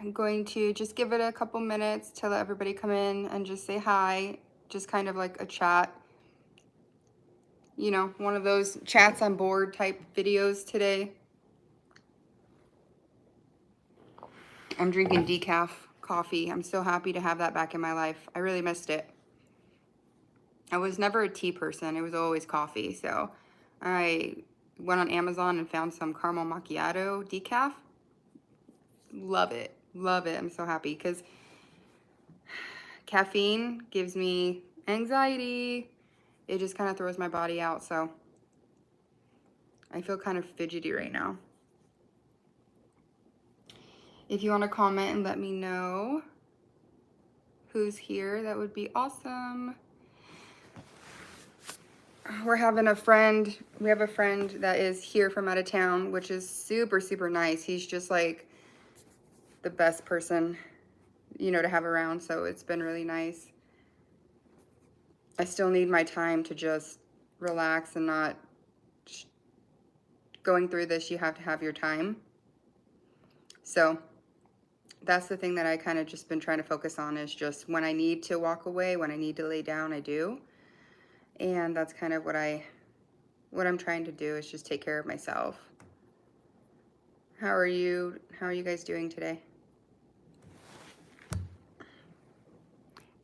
I'm going to just give it a couple minutes to let everybody come in and just say hi. Just kind of like a chat. You know, one of those chats on board type videos today. I'm drinking decaf coffee. I'm so happy to have that back in my life. I really missed it. I was never a tea person. It was always coffee. So I went on Amazon and found some caramel macchiato decaf. Love it. Love it. I'm so happy because caffeine gives me anxiety. It just kind of throws my body out. So I feel kind of fidgety right now. If you want to comment and let me know who's here, that would be awesome. We're having a friend, we have a friend that is here from out of town, which is super, super nice. He's just like the best person, you know, to have around. So it's been really nice. I still need my time to just relax and not going through this. You have to have your time. So that's the thing that I kind of just been trying to focus on, is just when I need to walk away, when I need to lay down, I do. And that's kind of what I'm trying to do, is just take care of myself. How are you guys doing today?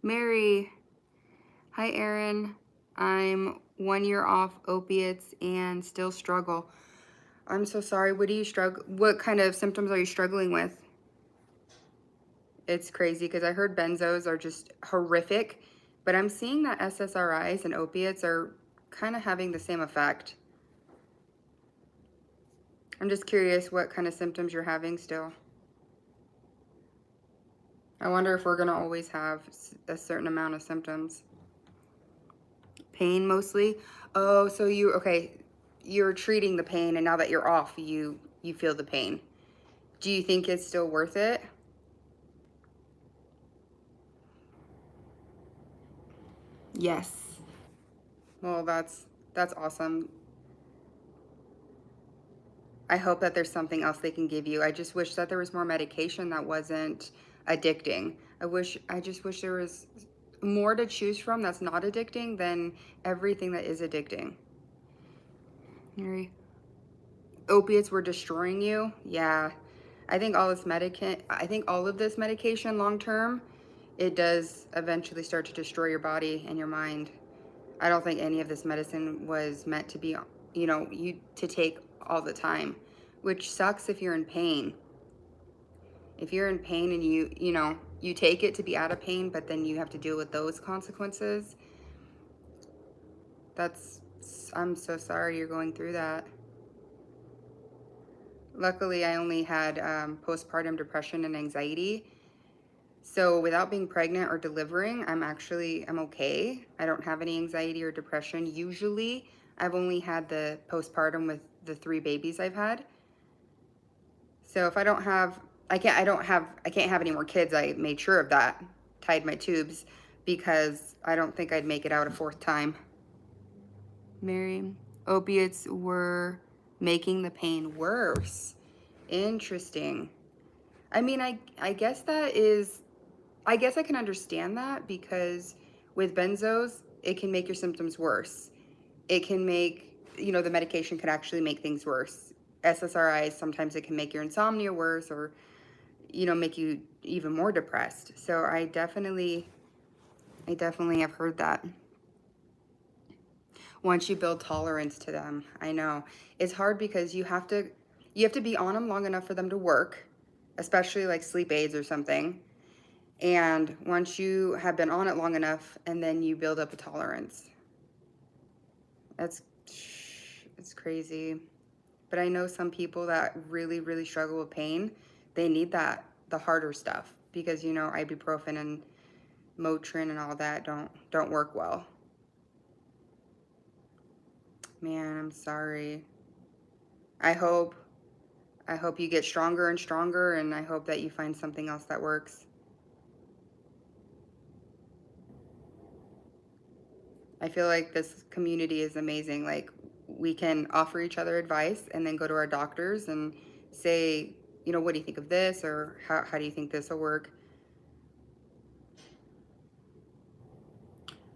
Mary, hi Erin. I'm 1 year off opiates and still struggle. I'm so sorry. What kind of symptoms are you struggling with? It's crazy because I heard benzos are just horrific, but I'm seeing that SSRIs and opiates are kind of having the same effect. I'm just curious what kind of symptoms you're having still. I wonder if we're going to always have a certain amount of symptoms. Pain mostly? Oh, so you're treating the pain, and now that you're off, you feel the pain. Do you think it's still worth it? Yes. Well, that's awesome. I hope that there's something else they can give you. I just wish that there was more medication that wasn't addicting. I just wish there was more to choose from that's not addicting than everything that is addicting. Mary, opiates were destroying you? Yeah. I think all of this medication long term, it does eventually start to destroy your body and your mind. I don't think any of this medicine was meant to be, you know, to take all the time, which sucks if you're in pain. If you're in pain and you take it to be out of pain, but then you have to deal with those consequences. I'm so sorry you're going through that. Luckily, I only had postpartum depression and anxiety. So without being pregnant or delivering, I'm okay. I don't have any anxiety or depression. Usually, I've only had the postpartum with the 3 babies I've had. So if I can't have any more kids. I made sure of that, tied my tubes, because I don't think I'd make it out a 4th time. Mary, opiates were making the pain worse. Interesting. I mean, I guess I guess I can understand that, because with benzos, it can make your symptoms worse. It can make, the medication could actually make things worse. SSRIs, sometimes it can make your insomnia worse, or, make you even more depressed. So I definitely have heard that. Once you build tolerance to them, I know. It's hard because you have to be on them long enough for them to work, especially like sleep aids or something. And once you have been on it long enough, and then you build up a tolerance. It's crazy. But I know some people that really, really struggle with pain. They need the harder stuff, because, ibuprofen and Motrin and all that don't work well. Man, I'm sorry. I hope you get stronger and stronger, and I hope that you find something else that works. I feel like this community is amazing. Like, we can offer each other advice and then go to our doctors and say, you know, what do you think of this? Or how do you think this will work?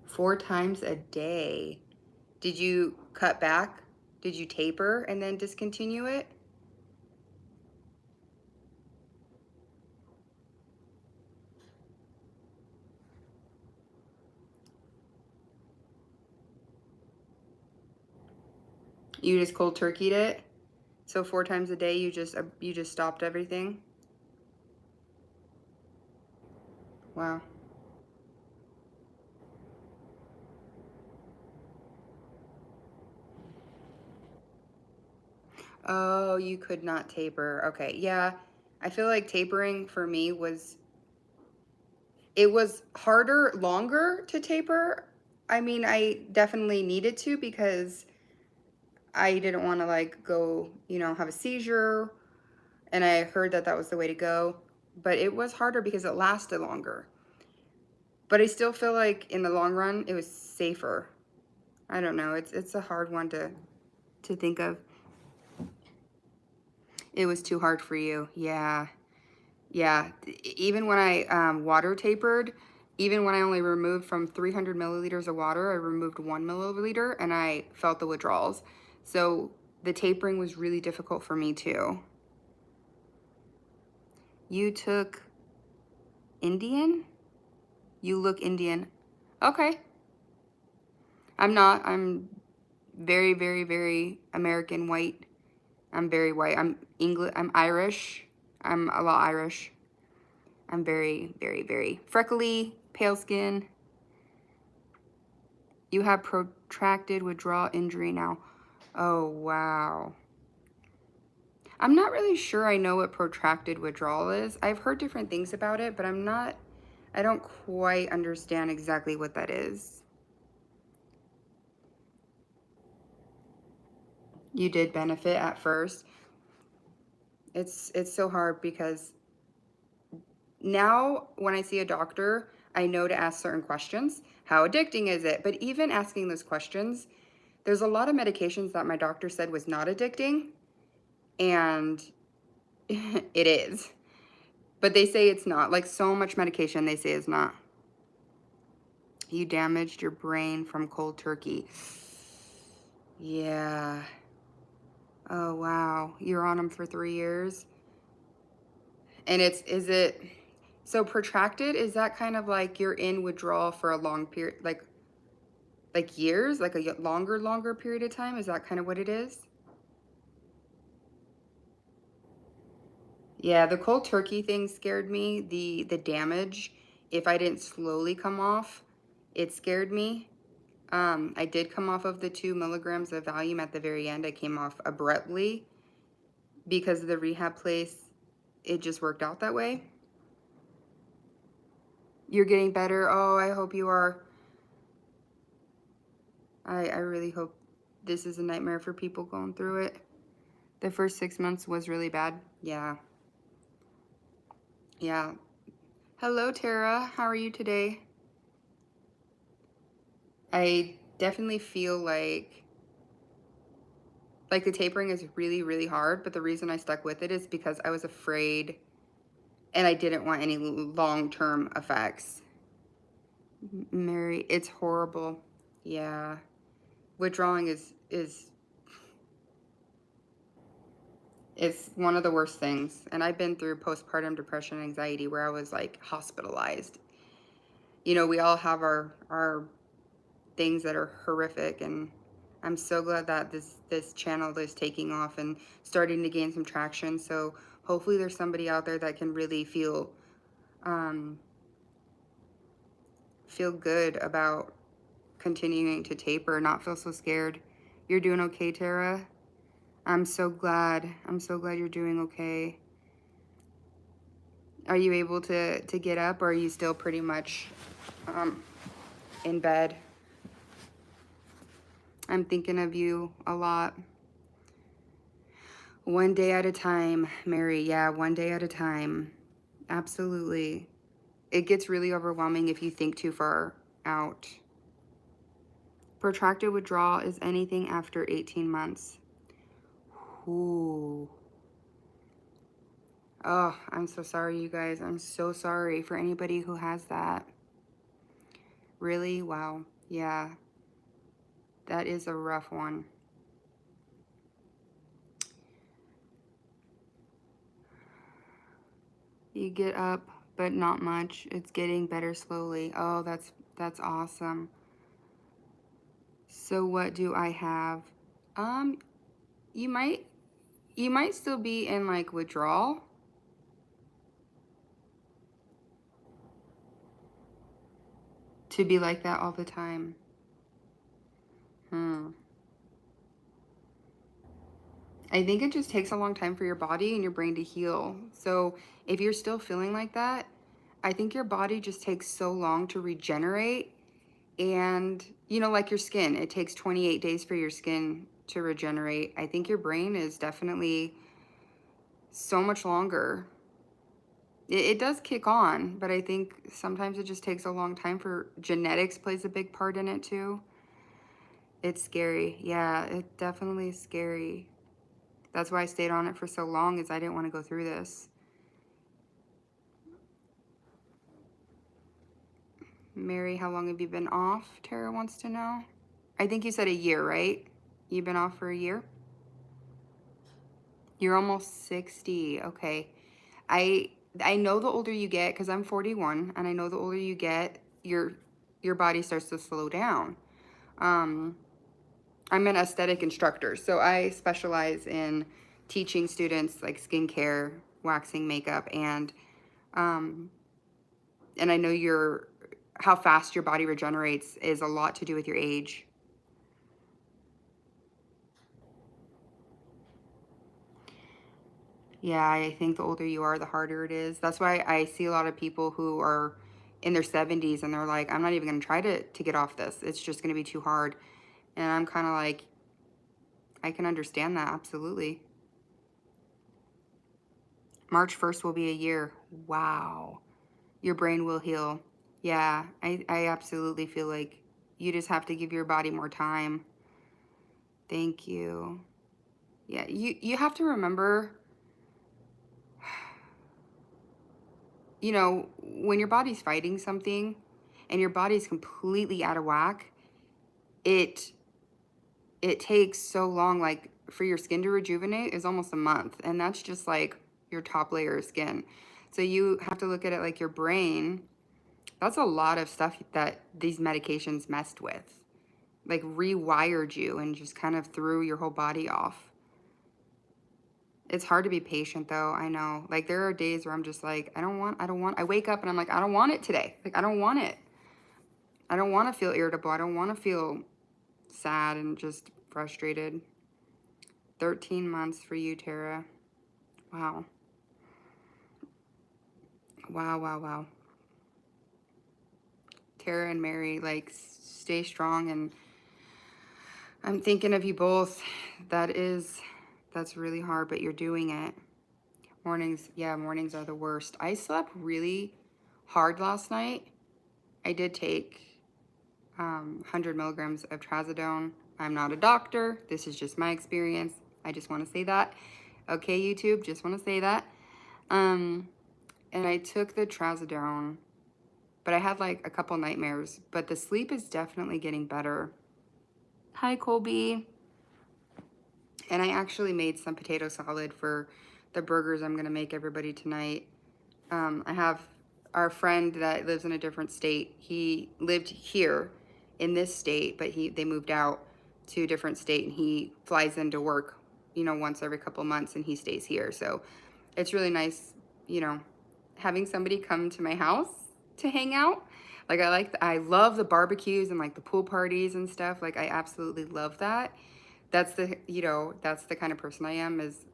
4 times a day. Did you cut back? Did you taper and then discontinue it? You just cold turkeyed it? So 4 times a day you just stopped everything? Wow. Oh, you could not taper. Okay. Yeah. I feel like tapering for me it was harder, longer to taper. I mean, I definitely needed to because I didn't want to like go, you know, have a seizure. And I heard that that was the way to go. But it was harder because it lasted longer. But I still feel like in the long run, it was safer. I don't know. It's a hard one to think of. It was too hard for you. Yeah. Yeah. Even when I water tapered, even when I only removed from 300 milliliters of water, I removed 1 milliliter and I felt the withdrawals. So the tapering was really difficult for me too. You took Indian? You look Indian. Okay. I'm not. I'm very, very, very American white. I'm very white. I'm English. I'm Irish. I'm a lot Irish. I'm very, very, very freckly, pale skin. You have protracted withdrawal injury now. Oh, wow. I'm not really sure I know what protracted withdrawal is. I've heard different things about it, but I don't quite understand exactly what that is. You did benefit at first. It's so hard because now when I see a doctor, I know to ask certain questions. How addicting is it? But even asking those questions, there's a lot of medications that my doctor said was not addicting, and it is. But they say it's not. Like so much medication they say is not. You damaged your brain from cold turkey. Yeah. Oh, wow. You're on them for 3 years. And is it, so protracted, is that kind of like you're in withdrawal for a long period, like years, like a longer period of time? Is that kind of what it is? Yeah, the cold turkey thing scared me. The damage, if I didn't slowly come off, it scared me. I did come off of the 2 milligrams of Valium at the very end. I came off abruptly because of the rehab place. It just worked out that way. You're getting better. Oh, I hope you are. I really hope this is a nightmare for people going through it. The first 6 months was really bad. Yeah. Yeah. Hello, Tara. How are you today? I definitely feel like the tapering is really, really hard, but the reason I stuck with it is because I was afraid and I didn't want any long-term effects. Mary, it's horrible. Yeah. Withdrawing is it's one of the worst things. And I've been through postpartum depression and anxiety where I was like hospitalized. You know, we all have our things that are horrific, and I'm so glad that this channel is taking off and starting to gain some traction. So hopefully there's somebody out there that can really um feel good about continuing to taper, not feel so scared. You're doing okay, Tara? I'm so glad. I'm so glad you're doing okay. Are you able to get up, or are you still pretty much in bed? I'm thinking of you a lot. One day at a time, Mary. Yeah, one day at a time. Absolutely. It gets really overwhelming if you think too far out. Protracted withdrawal is anything after 18 months. Ooh. Oh, I'm so sorry, you guys. I'm so sorry for anybody who has that. Really? Wow. Yeah, that is a rough one. You get up, but not much. It's getting better slowly. Oh, that's awesome. So what do I have? Um, you might you might still be in like withdrawal. To be like that all the time. Hmm. I think it just takes a long time for your body and your brain to heal. So if you're still feeling like that, I think your body just takes so long to regenerate. And, you know, like your skin, it takes 28 days for your skin to regenerate. I think your brain is definitely so much longer. It does kick on, but I think sometimes it just takes a long time for genetics plays a big part in it too. It's scary. Yeah, it definitely is scary. That's why I stayed on it for so long, is I didn't want to go through this. Mary, how long have you been off? Tara wants to know. I think you said a year, right? You've been off for a year? You're almost 60. Okay. I I know the older you get, because I'm 41, and I know the older you get, your body starts to slow down. Um, I'm an aesthetic instructor, so I specialize in teaching students like skincare, waxing, makeup, um, and I know how fast your body regenerates is a lot to do with your age. Yeah, I think the older you are, the harder it is. That's why I see a lot of people who are in their 70s and they're like, I'm not even going to try to get off this. It's just going to be too hard. And I'm kind of like, I can understand that, absolutely. March 1st will be a year. Wow. Your brain will heal. Yeah, I absolutely feel like you just have to give your body more time. Thank you. Yeah, you have to remember, you know, when your body's fighting something and your body's completely out of whack, it it takes so long, like for your skin to rejuvenate is almost a month, and that's just like your top layer of skin. So you have to look at it like your brain. That's a lot of stuff that these medications messed with, like rewired you and just kind of threw your whole body off. It's hard to be patient though, I know. Like there are days where I'm just like, I wake up and I'm like, I don't want it today. Like I don't want it. I don't want to feel irritable. I don't want to feel sad and just frustrated. 13 months for you, Tara. Wow. Wow, wow, wow. Tara and Mary, like, stay strong. And I'm thinking of you both. That's really hard, but you're doing it. Mornings, yeah, mornings are the worst. I slept really hard last night. I did take 100 milligrams of trazodone. I'm not a doctor. This is just my experience. I just want to say that. Okay, YouTube, just want to say that. And I took the trazodone, but I had like a couple nightmares. But the sleep is definitely getting better. Hi, Colby. And I actually made some potato salad for the burgers I'm going to make everybody tonight. I have our friend that lives in a different state. He lived here in this state, but they moved out to a different state, and he flies into work, you know, once every couple months, and he stays here. So it's really nice, you know, having somebody come to my house to hang out. Like I love the barbecues and like the pool parties and stuff. Like I absolutely love that. That's that's the kind of person I am. Is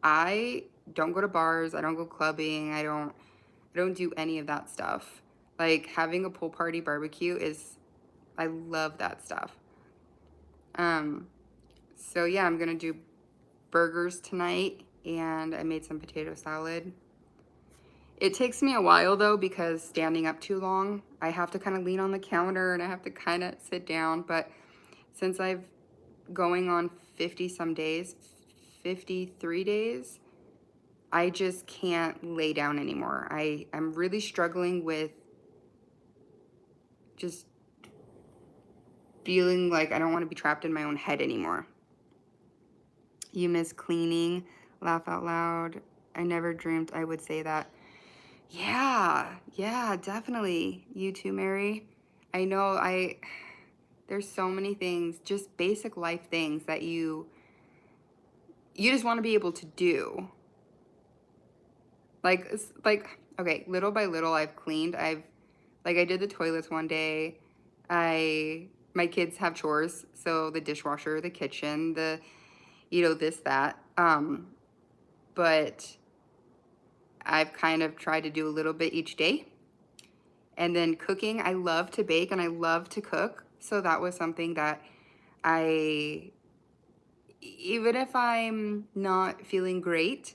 I don't go to bars, I don't go clubbing, I don't do any of that stuff. Like having a pool party barbecue I love that stuff. Um, so yeah, I'm gonna do burgers tonight, and I made some potato salad. It takes me a while though, because standing up too long, I have to kind of lean on the counter and I have to kind of sit down. But since I've going on 50 some days, 53 days, I just can't lay down anymore. I'm really struggling with just feeling like I don't want to be trapped in my own head anymore. You miss cleaning, laugh out loud. I never dreamed I would say that. Yeah, definitely. You too, Mary. I know there's so many things, just basic life things that you just want to be able to do. Like, okay, little by little I've cleaned. I did the toilets one day. My kids have chores, so the dishwasher, the kitchen, this, that. But I've kind of tried to do a little bit each day. And then cooking, I love to bake and I love to cook. So that was something that I, even if I'm not feeling great,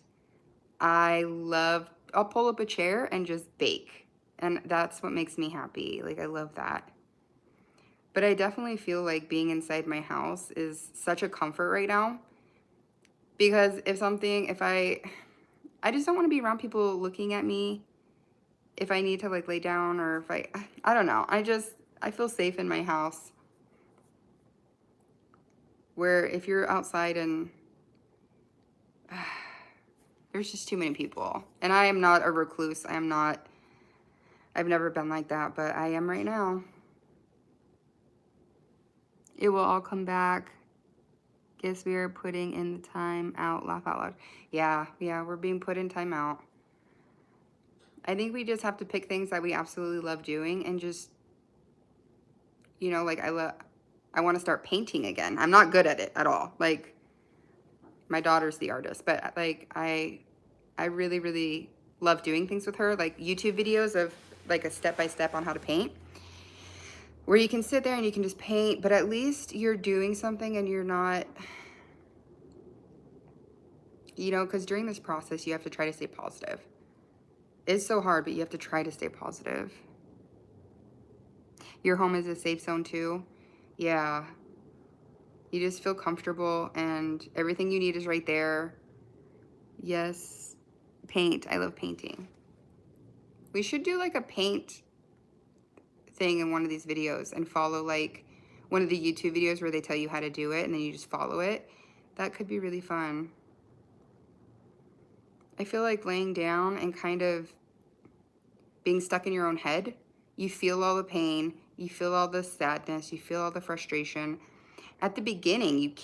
I'll pull up a chair and just bake. And that's what makes me happy. Like, I love that. But I definitely feel like being inside my house is such a comfort right now. Because I just don't want to be around people looking at me if I need to like lay down, or if I don't know. I feel safe in my house. Where if you're outside and there's just too many people. And I am not a recluse. I've never been like that, but I am right now. It will all come back. Guess we are putting in the time out. Laugh out loud. Yeah, we're being put in time out. I think we just have to pick things that we absolutely love doing and just, like I want to start painting again. I'm not good at it at all. Like, my daughter's the artist, but like I really, really love doing things with her, like YouTube videos of like a step-by-step on how to paint, where you can sit there and you can just paint, but at least you're doing something and you're not, because during this process, you have to try to stay positive. It's so hard, but you have to try to stay positive. Your home is a safe zone too. Yeah. You just feel comfortable and everything you need is right there. Yes. Paint. I love painting. We should do like a paint thing in one of these videos and follow like one of the YouTube videos where they tell you how to do it and then you just follow it. That could be really fun. I feel like laying down and kind of being stuck in your own head. You feel all the pain, you feel all the sadness, you feel all the frustration. At the beginning,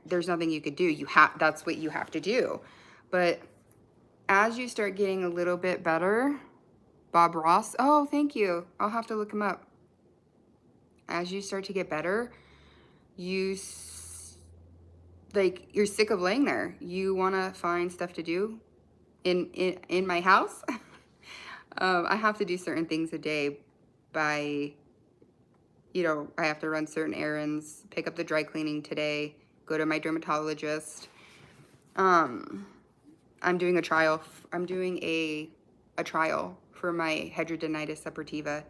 there's nothing you could do. That's what you have to do. But as you start getting a little bit better, Bob Ross, oh, thank you. I'll have to look him up. As you start to get better, you're sick of laying there. You want to find stuff to do in my house. I have to do certain things a day by, I have to run certain errands, pick up the dry cleaning today, go to my dermatologist. I'm doing a trial. I'm doing a trial for my hidradenitis suppurativa.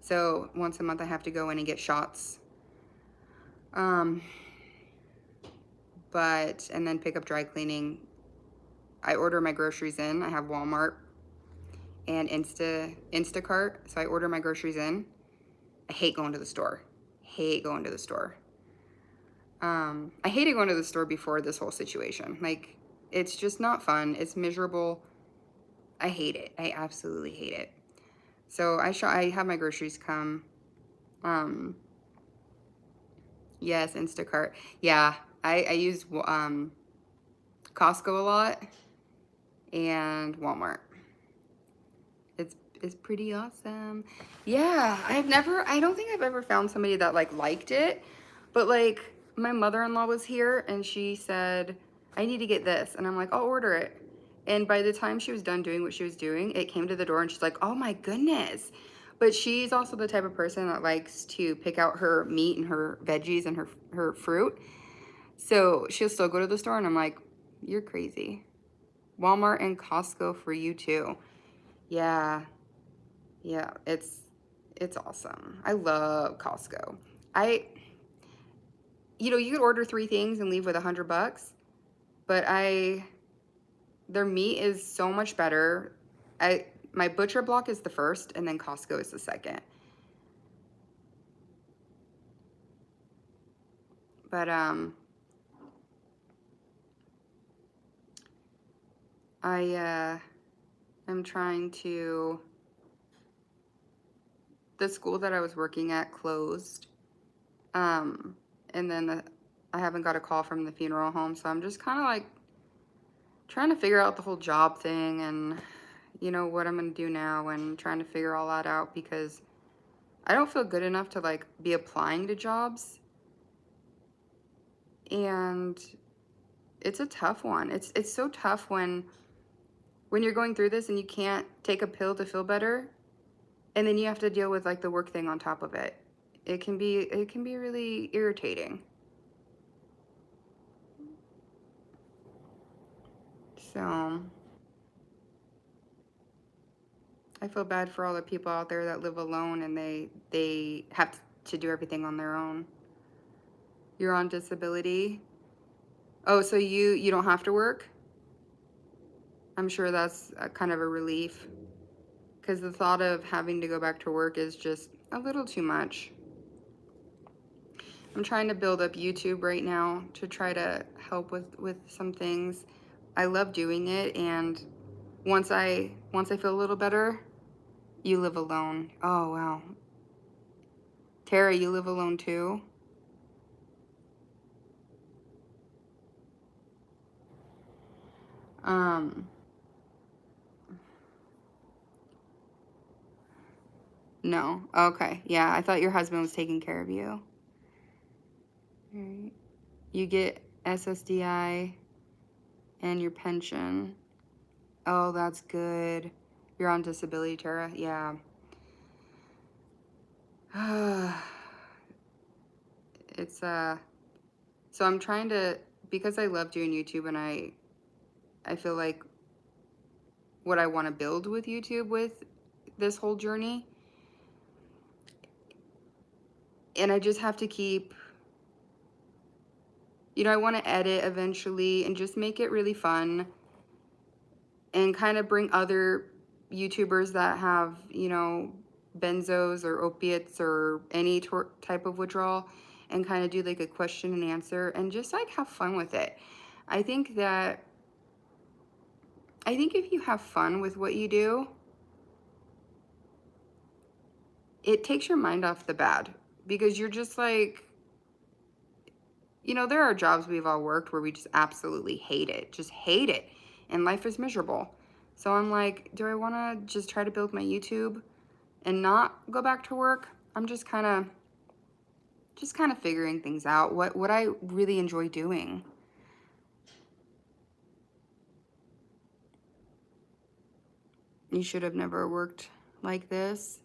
So once a month I have to go in and get shots. And then pick up dry cleaning. I order my groceries in. I have Walmart and Instacart. So I order my groceries in. I hate going to the store. I hated going to the store before this whole situation. Like, it's just not fun. It's miserable. I hate it. I absolutely hate it. So I have my groceries come. Yes, Instacart. Yeah, I use Costco a lot and Walmart. It's pretty awesome. Yeah, I don't think I've ever found somebody that like liked it, but like my mother-in-law was here and she said, I need to get this. And I'm like, I'll order it. And by the time she was done doing what she was doing, it came to the door and she's like, oh my goodness. But she's also the type of person that likes to pick out her meat and her veggies and her fruit. So she'll still go to the store and I'm like, you're crazy. Walmart and Costco for you too. Yeah, it's awesome. I love Costco. You could order 3 things and leave with $100, but Their meat is so much better. My Butcher Block is the first, and then Costco is the second. But I am trying to. The school that I was working at closed, and then I haven't got a call from the funeral home, so I'm just kind of like trying to figure out the whole job thing and what I'm gonna do now, and trying to figure all that out because I don't feel good enough to like be applying to jobs, and it's a tough one. It's so tough when you're going through this and you can't take a pill to feel better, and then you have to deal with like the work thing on top of it. It can be really irritating. So I feel bad for all the people out there that live alone and they have to do everything on their own. You're on disability. Oh, so you don't have to work? I'm sure that's a kind of a relief because the thought of having to go back to work is just a little too much. I'm trying to build up YouTube right now to try to help with some things. I love doing it, and once I feel a little better, you live alone. Oh wow. Tara, you live alone too? Um no. Okay. Yeah, I thought your husband was taking care of you. Alright. You get SSDI and your pension. Oh, that's good. You're on disability, Tara. Yeah. It's so I'm trying to, because I love doing YouTube, and I feel like what I want to build with YouTube with this whole journey, and I just have to keep, I want to edit eventually and just make it really fun and kind of bring other YouTubers that have, benzos or opiates or any type of withdrawal, and kind of do like a question and answer and just like have fun with it. I think that, I think if you have fun with what you do, it takes your mind off the bad, because you're just like, there are jobs we've all worked where we just absolutely hate it, just hate it, and life is miserable. So I'm like, do I want to just try to build my YouTube and not go back to work? I'm just kind of figuring things out, what I really enjoy doing. You should have never worked like this.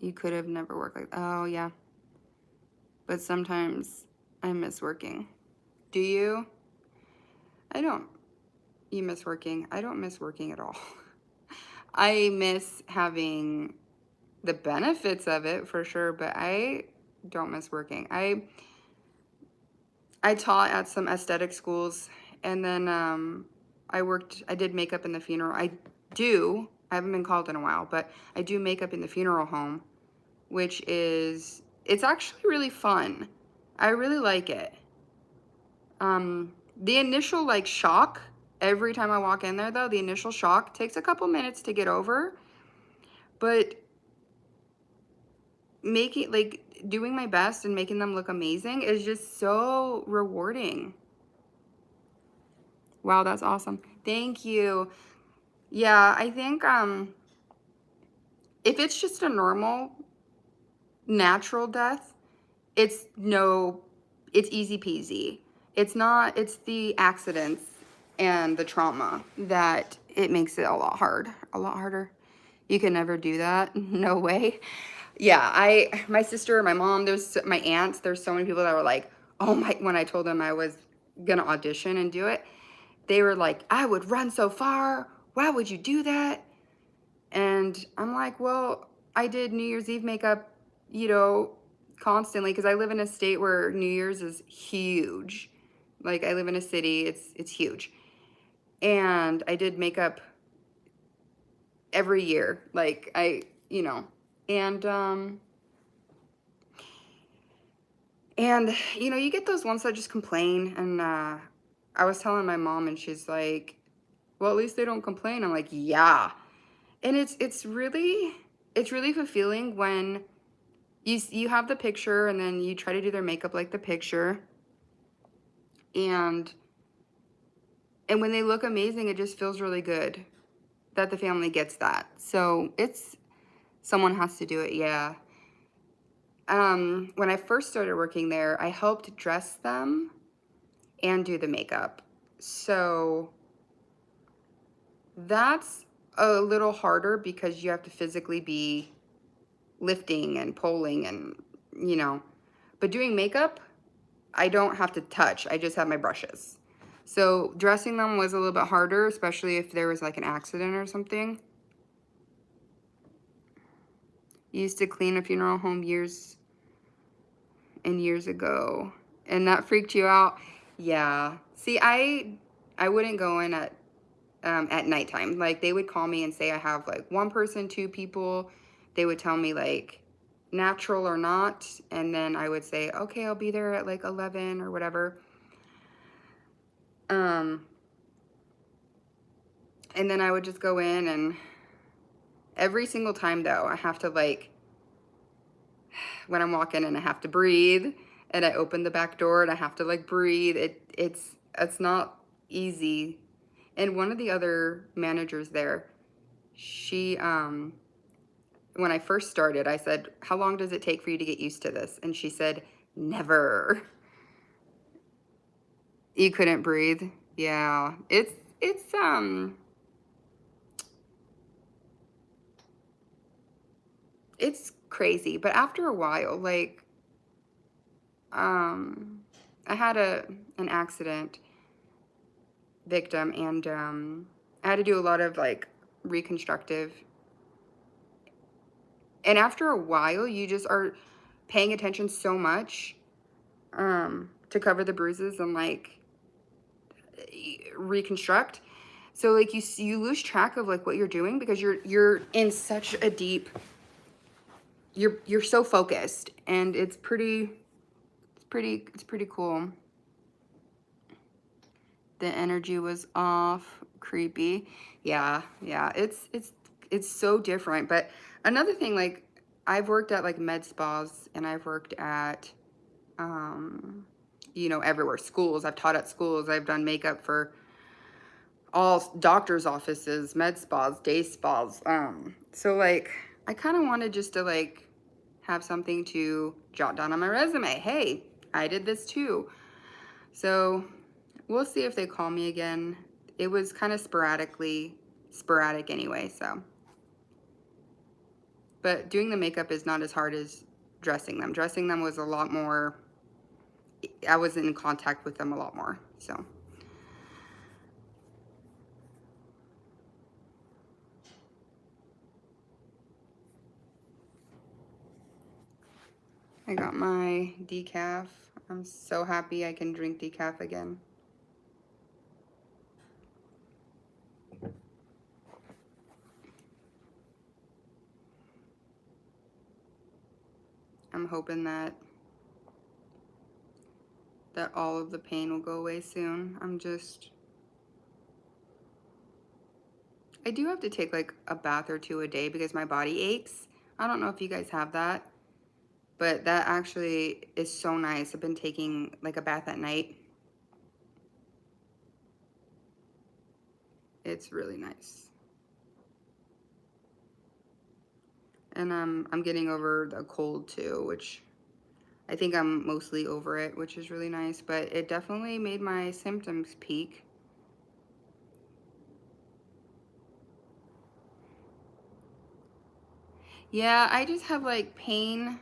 You could have never worked like, oh yeah. But sometimes I miss working. Do you? I don't. You miss working. I don't miss working at all. I miss having the benefits of it for sure, but I don't miss working. I taught at some aesthetic schools, and then I did makeup in the funeral. I haven't been called in a while, but I do makeup in the funeral home, which it's actually really fun. I really like it. The initial like shock, every time I walk in there though, the initial shock takes a couple minutes to get over, but doing my best and making them look amazing is just so rewarding. Wow, that's awesome. Thank you. Yeah, I think if it's just a normal natural death, it's easy peasy. It's the accidents and the trauma that it makes it a lot harder. You can never do that. No way. Yeah, my sister, my mom, my aunts, there's so many people that were like, oh my, when I told them I was gonna audition and do it, they were like, I would run so far. Why would you do that? And I'm like, well, I did New Year's Eve makeup, constantly, because I live in a state where New Year's is huge. Like, I live in a city, it's huge. And I did makeup every year. Like, you know, and you know, you get those ones that just complain. And I was telling my mom, and she's like, well, at least they don't complain. I'm like, yeah. And it's really fulfilling when you have the picture, and then you try to do their makeup like the picture, and when they look amazing, it just feels really good that the family gets that. So someone has to do it. Yeah. When I first started working there, I helped dress them and do the makeup. So that's a little harder because you have to physically be lifting and pulling and, you know, but doing makeup, I don't have to touch. I just have my brushes. So dressing them was a little bit harder, especially if there was like an accident or something. Used to clean a funeral home years and years ago, and that freaked you out. Yeah. See, I wouldn't go in at nighttime. Like, they would call me and say I have like one person, two people. They would tell me like natural or not, and then I would say, okay, I'll be there at like 11 or whatever. And then I would just go in, and every single time though, I have to like, when I'm walking in, I have to breathe, and I open the back door and I have to like breathe. It's not easy. And one of the other managers there, she when I first started, I said, "How long does it take for you to get used to this?" And she said, "Never." You couldn't breathe. Yeah. It's it's crazy, but after a while, like, I had an accident victim, and I had to do a lot of like reconstructive. And after a while, you just are paying attention so much to cover the bruises and like reconstruct. So like you lose track of like what you're doing because you're in such a deep, you're so focused, and it's pretty cool. The energy was off, creepy. Yeah, yeah. It's so different. But another thing, like, I've worked at like med spas, and I've worked at um you know, everywhere. Schools. I've taught at schools. I've done makeup for all doctors' offices, med spas, day spas. So like, I kind of wanted just to like have something to jot down on my resume. Hey, I did this too. So we'll see if they call me again. It was kind of sporadic anyway, so. But doing the makeup is not as hard as dressing them. Dressing them was a lot more, I was in contact with them a lot more, so. I got my decaf. I'm so happy I can drink decaf again. I'm hoping that all of the pain will go away soon. I do have to take like a bath or two a day because my body aches. I don't know if you guys have that, but that actually is so nice. I've been taking like a bath at night. It's really nice. And I'm getting over the cold too, which I think I'm mostly over it, which is really nice, but it definitely made my symptoms peak. Yeah, I just have like pain,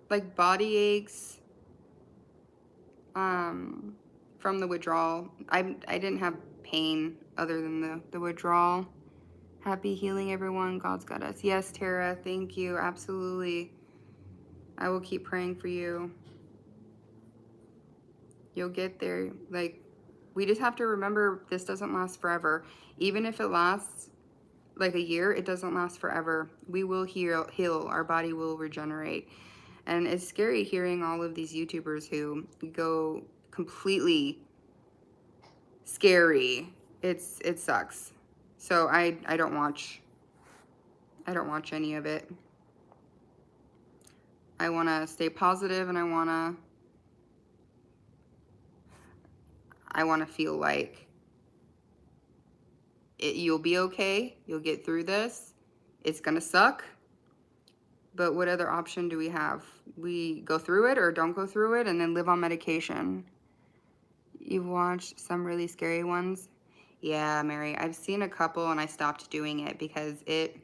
like body aches, um, from the withdrawal. I didn't have pain other than the withdrawal. Happy healing, everyone. God's got us. Yes, Tara, thank you. Absolutely. I will keep praying for you. You'll get there. Like, we just have to remember this doesn't last forever. Even if it lasts like a year, it doesn't last forever. We will heal. Our body will regenerate. And it's scary hearing all of these YouTubers who go completely scary. It sucks. So I don't watch any of it. I want to stay positive, and I want to feel like you'll be okay. You'll get through this. It's going to suck. But what other option do we have? We go through it or don't go through it and then live on medication. You've watched some really scary ones? Yeah, Mary, I've seen a couple and I stopped doing it because it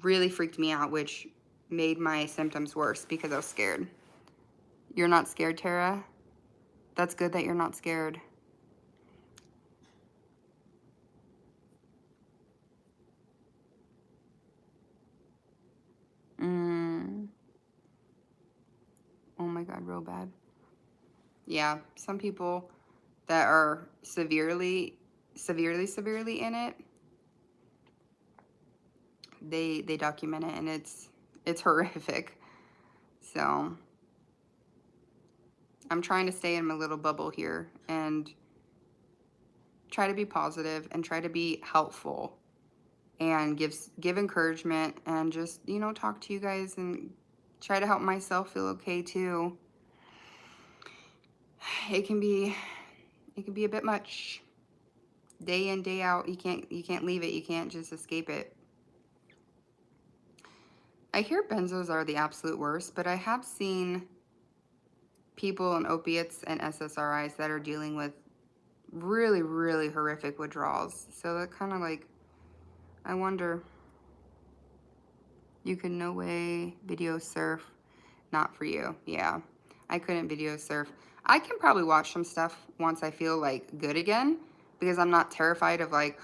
really freaked me out, which made my symptoms worse because I was scared. You're not scared, Tara? That's good that you're not scared. Oh my God, real bad. Yeah, some people that are severely in it, they document it, and it's horrific. So I'm trying to stay in my little bubble here and try to be positive and try to be helpful and give encouragement and just, talk to you guys and try to help myself feel okay too. It can be a bit much. Day in, day out, you can't leave it. You can't just escape it. I hear benzos are the absolute worst, but I have seen people on opiates and SSRIs that are dealing with really, really horrific withdrawals. So that kind of like, I wonder. You can no way video surf. Not for you. Yeah, I couldn't video surf. I can probably watch some stuff once I feel like good again, because I'm not terrified of like,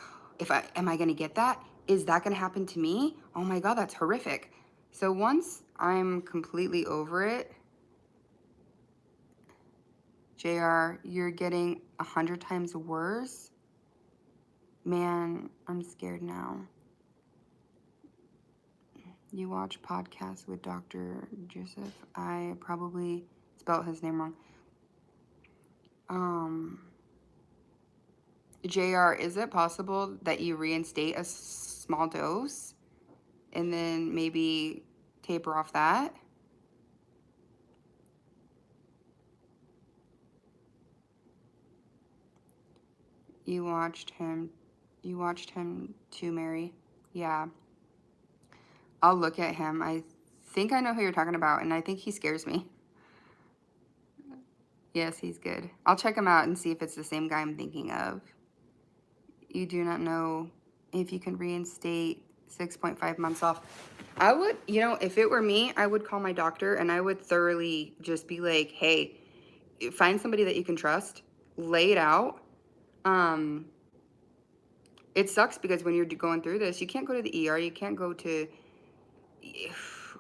am I gonna get that? Is that gonna happen to me? Oh my God, that's horrific. So once I'm completely over it, JR, you're getting 100 times worse. Man, I'm scared now. You watch podcasts with Dr. Joseph? I probably spelled his name wrong. JR, is it possible that you reinstate a small dose and then maybe taper off that? You watched him too, Mary? Yeah. I'll look at him. I think I know who you're talking about, and I think he scares me. Yes, he's good. I'll check him out and see if it's the same guy I'm thinking of. You do not know if you can reinstate 6.5 months off. I would, if it were me, I would call my doctor and I would thoroughly just be like, hey, find somebody that you can trust, lay it out. It sucks because when you're going through this, you can't go to the ER, you can't go to,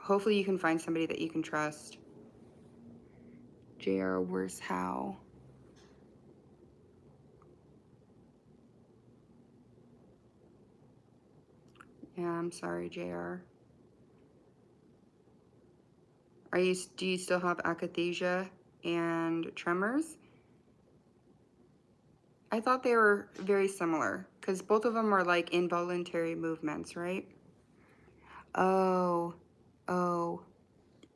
hopefully you can find somebody that you can trust. JR, worse how? Yeah, I'm sorry, JR. Do you still have akathisia and tremors? I thought they were very similar because both of them are like involuntary movements, right? Oh,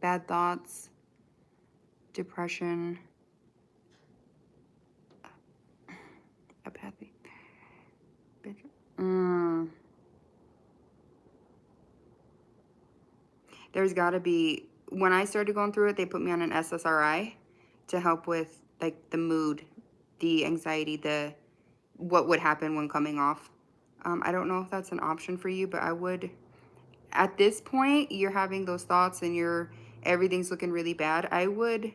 bad thoughts, depression, apathy. There's got to be, when I started going through it, they put me on an SSRI to help with like the mood, the anxiety, what would happen when coming off. I don't know if that's an option for you, but I would, at this point, you're having those thoughts and everything's looking really bad. I would,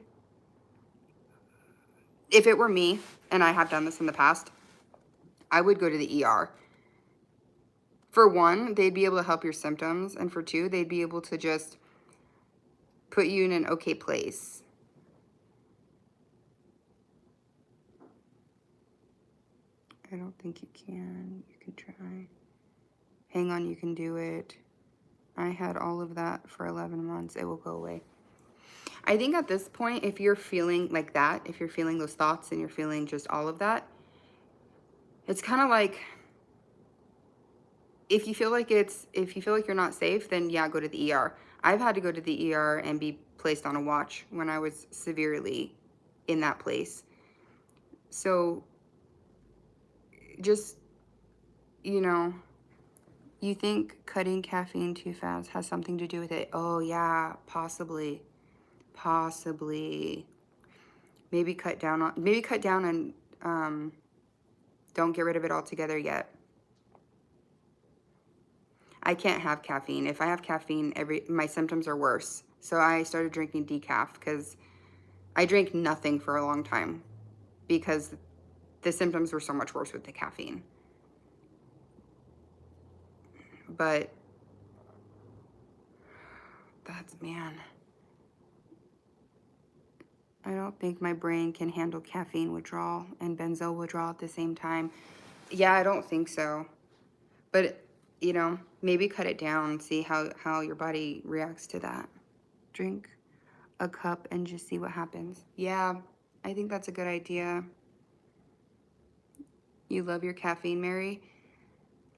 if it were me, and I have done this in the past, I would go to the ER. For one, they'd be able to help your symptoms, and for two, they'd be able to just put you in an okay place. I don't think you can. You can try. Hang on, you can do it. I had all of that for 11 months. It will go away. I think at this point, if you're feeling like that, if you're feeling those thoughts and you're feeling just all of that, it's kind of like, if you feel like you're not safe, then yeah, go to the ER. I've had to go to the ER and be placed on a watch when I was severely in that place. So just, you know, you think cutting caffeine too fast has something to do with it. Oh yeah, possibly. Possibly. Maybe cut down and don't get rid of it altogether yet. I can't have caffeine. If I have caffeine, my symptoms are worse. So I started drinking decaf because I drank nothing for a long time because the symptoms were so much worse with the caffeine. But man, I don't think my brain can handle caffeine withdrawal and benzo withdrawal at the same time. Yeah, I don't think so. But, maybe cut it down, see how your body reacts to that. Drink a cup and just see what happens. Yeah, I think that's a good idea. You love your caffeine, Mary?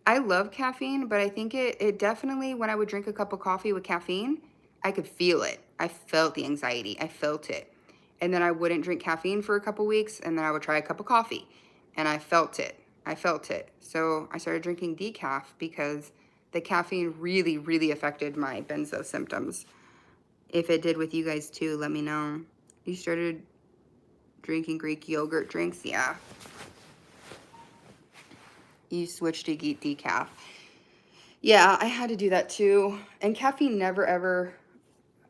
I love caffeine, but I think it definitely, when I would drink a cup of coffee with caffeine, I could feel it. I felt the anxiety. I felt it. And then I wouldn't drink caffeine for a couple weeks, and then I would try a cup of coffee, and I felt it. I felt it. So I started drinking decaf because the caffeine really, really affected my benzo symptoms. If it did with you guys too, let me know. You started drinking Greek yogurt drinks? Yeah. You switched to decaf. Yeah, I had to do that too. And caffeine never ever,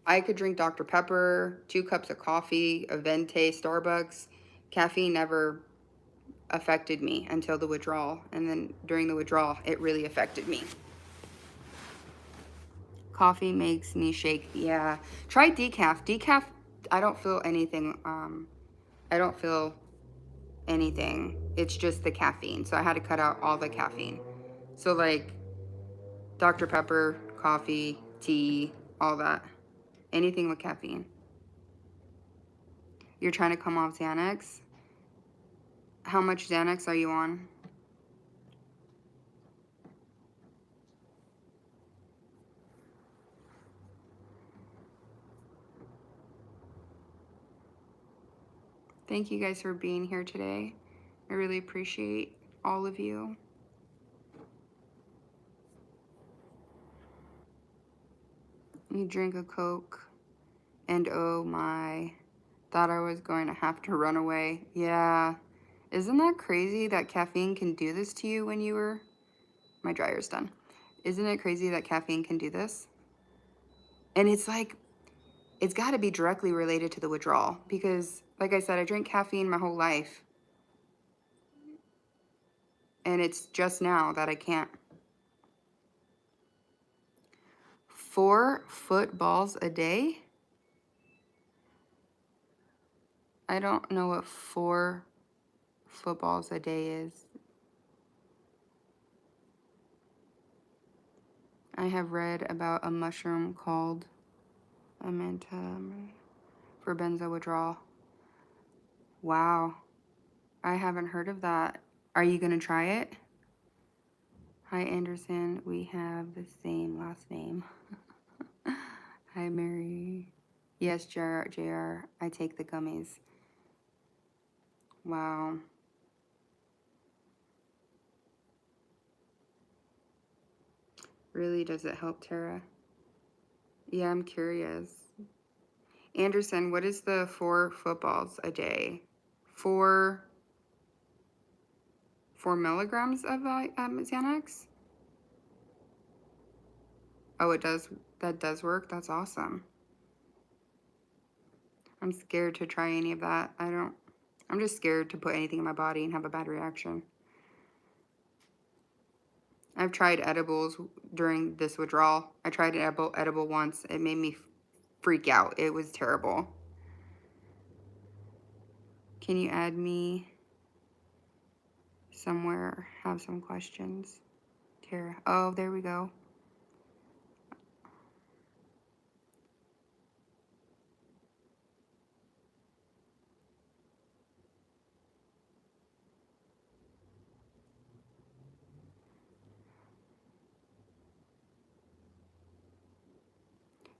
I could drink Dr. Pepper, 2 cups of coffee, a Venti, Starbucks. Caffeine never affected me until the withdrawal. And then during the withdrawal, it really affected me. Coffee makes me shake. Yeah. Try decaf. Decaf, I don't feel anything. I don't feel anything. It's just the caffeine. So I had to cut out all the caffeine. So like Dr. Pepper, coffee, tea, all that. Anything with caffeine. You're trying to come off Xanax? How much Xanax are you on? Thank you guys for being here today. I really appreciate all of you. You drink a Coke, and oh my, thought I was going to have to run away. Yeah. Isn't that crazy that caffeine can do this to you when you were... My dryer's done. Isn't it crazy that caffeine can do this? And it's like, it's got to be directly related to the withdrawal because, like I said, I drank caffeine my whole life. And it's just now that I can't. 4 footballs a day? I don't know what 4 footballs a day is. I have read about a mushroom called Amenta for benzo withdrawal. Wow. I haven't heard of that. Are you going to try it? Hi, Anderson. We have the same last name. Hi, Mary. Yes, JR. I take the gummies. Wow. Really, does it help, Tara? Yeah, I'm curious. Anderson, what is the 4 footballs a day? 4 milligrams of Xanax? Oh, it does. That does work. That's awesome. I'm scared to try any of that. I'm just scared to put anything in my body and have a bad reaction. I've tried edibles during this withdrawal. I tried an edible once. It made me freak out. It was terrible. Can you add me somewhere have some questions. Tara. Oh, there we go.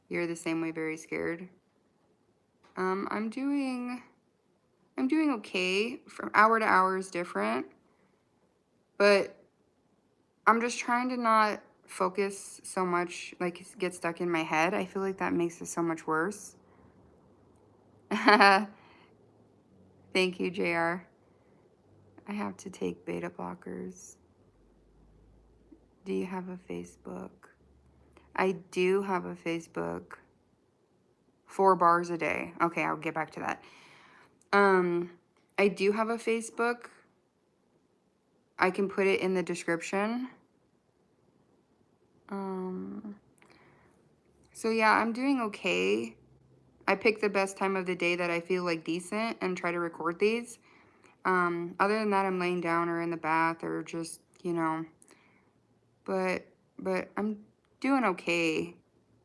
You're the same way, very scared. I'm doing okay. From hour to hour is different, but I'm just trying to not focus so much, like get stuck in my head. I feel like that makes it so much worse. Thank you, JR. I have to take beta blockers. Do you have a Facebook? I do have a Facebook. 4 bars a day. Okay, I'll get back to that. I do have a Facebook. I can put it in the description. So yeah, I'm doing okay. I pick the best time of the day that I feel like decent and try to record these. Other than that, I'm laying down or in the bath or just, you know, but I'm doing okay.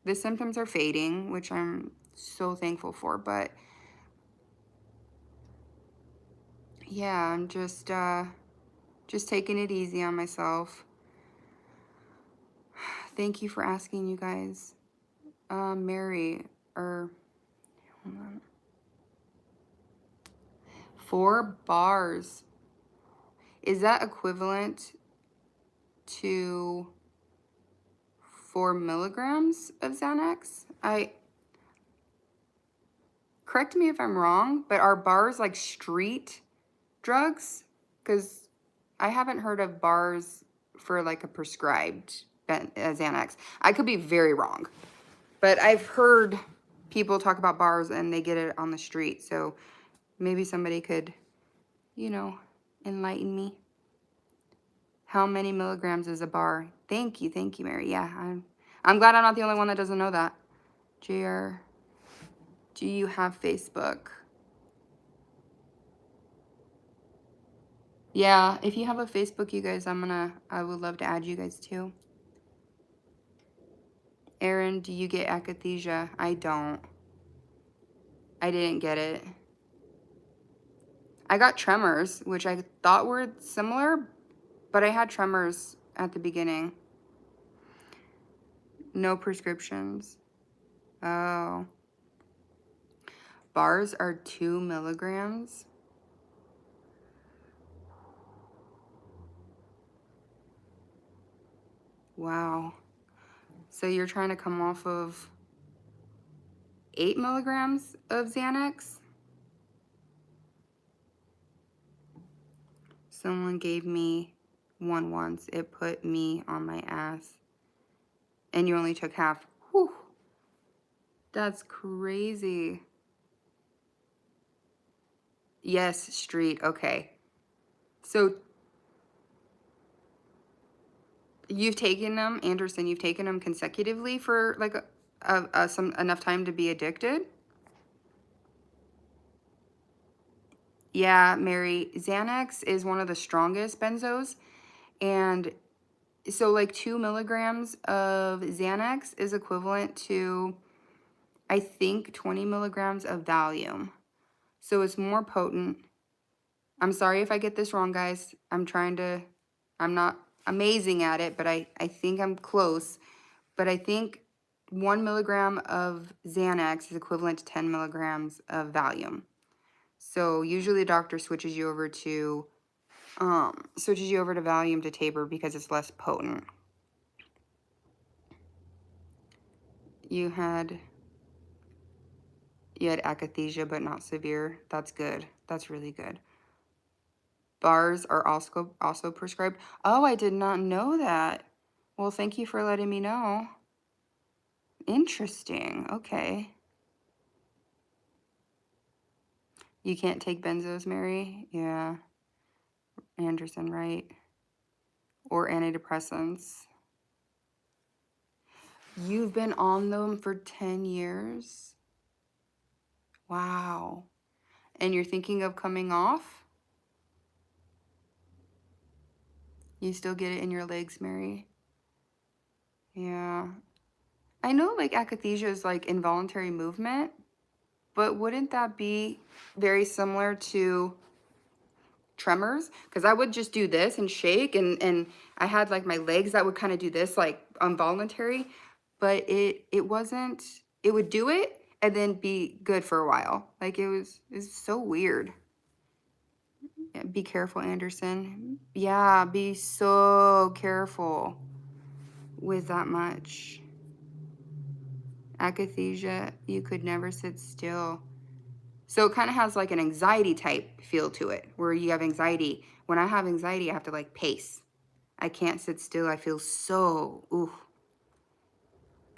The symptoms are fading, which I'm so thankful for, but yeah, I'm just taking it easy on myself. Thank you for asking, you guys. Mary, or hold on. 4 bars. Is that equivalent to 4 milligrams of Xanax? Correct me if I'm wrong, but are bars like street drugs? Because I haven't heard of bars for like a prescribed Xanax. I could be very wrong, but I've heard people talk about bars and they get it on the street. So maybe somebody could, you know, enlighten me. How many milligrams is a bar? Thank you, Mary. Yeah, I'm glad I'm not the only one that doesn't know that. JR, do you have Facebook? Yeah, if you have a Facebook, you guys, I would love to add you guys too. Aaron, do you get akathisia? I don't. I didn't get it. I got tremors, which I thought were similar, but I had tremors at the beginning. No prescriptions. Oh. Bars are 2 milligrams. Wow. So you're trying to come off of 8 milligrams of Xanax? Someone gave me one once. It put me on my ass. And you only took half. Whew. That's crazy. Yes, street. Okay. So you've taken them, Anderson, you've taken them consecutively for like some enough time to be addicted? Yeah, Mary, Xanax is one of the strongest benzos. And so like 2 milligrams of Xanax is equivalent to, I think, 20 milligrams of Valium. So it's more potent. I'm sorry if I get this wrong, guys. I'm not amazing at it, but I think I'm close. But I think 1 milligram of Xanax is equivalent to 10 milligrams of Valium. So usually the doctor switches you over to Valium to taper because it's less potent. You had akathisia, but not severe. That's good. That's really good. Bars are also prescribed. Oh, I did not know that. Well, thank you for letting me know. Interesting. Okay. You can't take benzos, Mary? Yeah. Anderson, right? Or antidepressants. You've been on them for 10 years? Wow. And you're thinking of coming off? You still get it in your legs, Mary? Yeah. I know like akathisia is like involuntary movement, but wouldn't that be very similar to tremors? Because I would just do this and shake, and I had like my legs that would kind of do this like involuntary, but it wasn't. It would do it and then be good for a while. Like it's so weird. Yeah, be careful, Anderson. Yeah, be so careful with that much. Akathisia, you could never sit still. So it kind of has like an anxiety type feel to it, where you have anxiety. When I have anxiety, I have to like pace. I can't sit still. I feel so, ooh.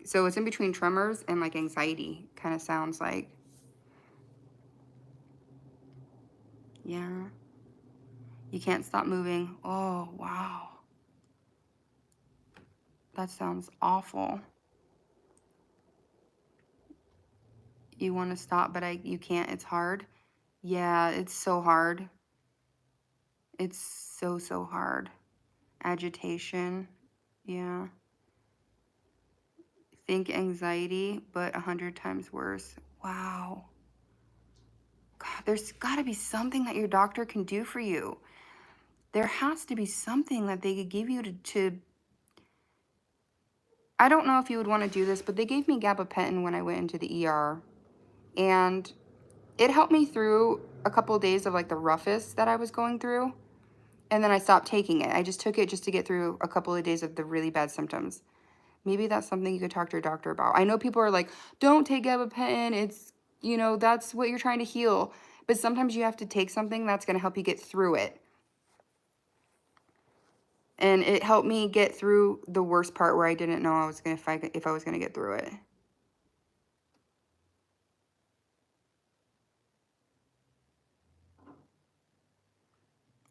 So it's in between tremors and like anxiety, kind of sounds like. Yeah. You can't stop moving. Oh, wow. That sounds awful. You want to stop, but you can't. It's hard. Yeah, it's so hard. It's so hard. Agitation. Yeah. Think anxiety, but 100 times worse. Wow. God, there's got to be something that your doctor can do for you. There has to be something that they could give you to I don't know if you would want to do this, but they gave me gabapentin when I went into the ER. And it helped me through a couple of days of like the roughest that I was going through. And then I stopped taking it. I just took it just to get through a couple of days of the really bad symptoms. Maybe that's something you could talk to your doctor about. I know people are like, don't take gabapentin. It's, that's what you're trying to heal. But sometimes you have to take something that's going to help you get through it. And it helped me get through the worst part where I didn't know I was going to fight if I was going to get through it.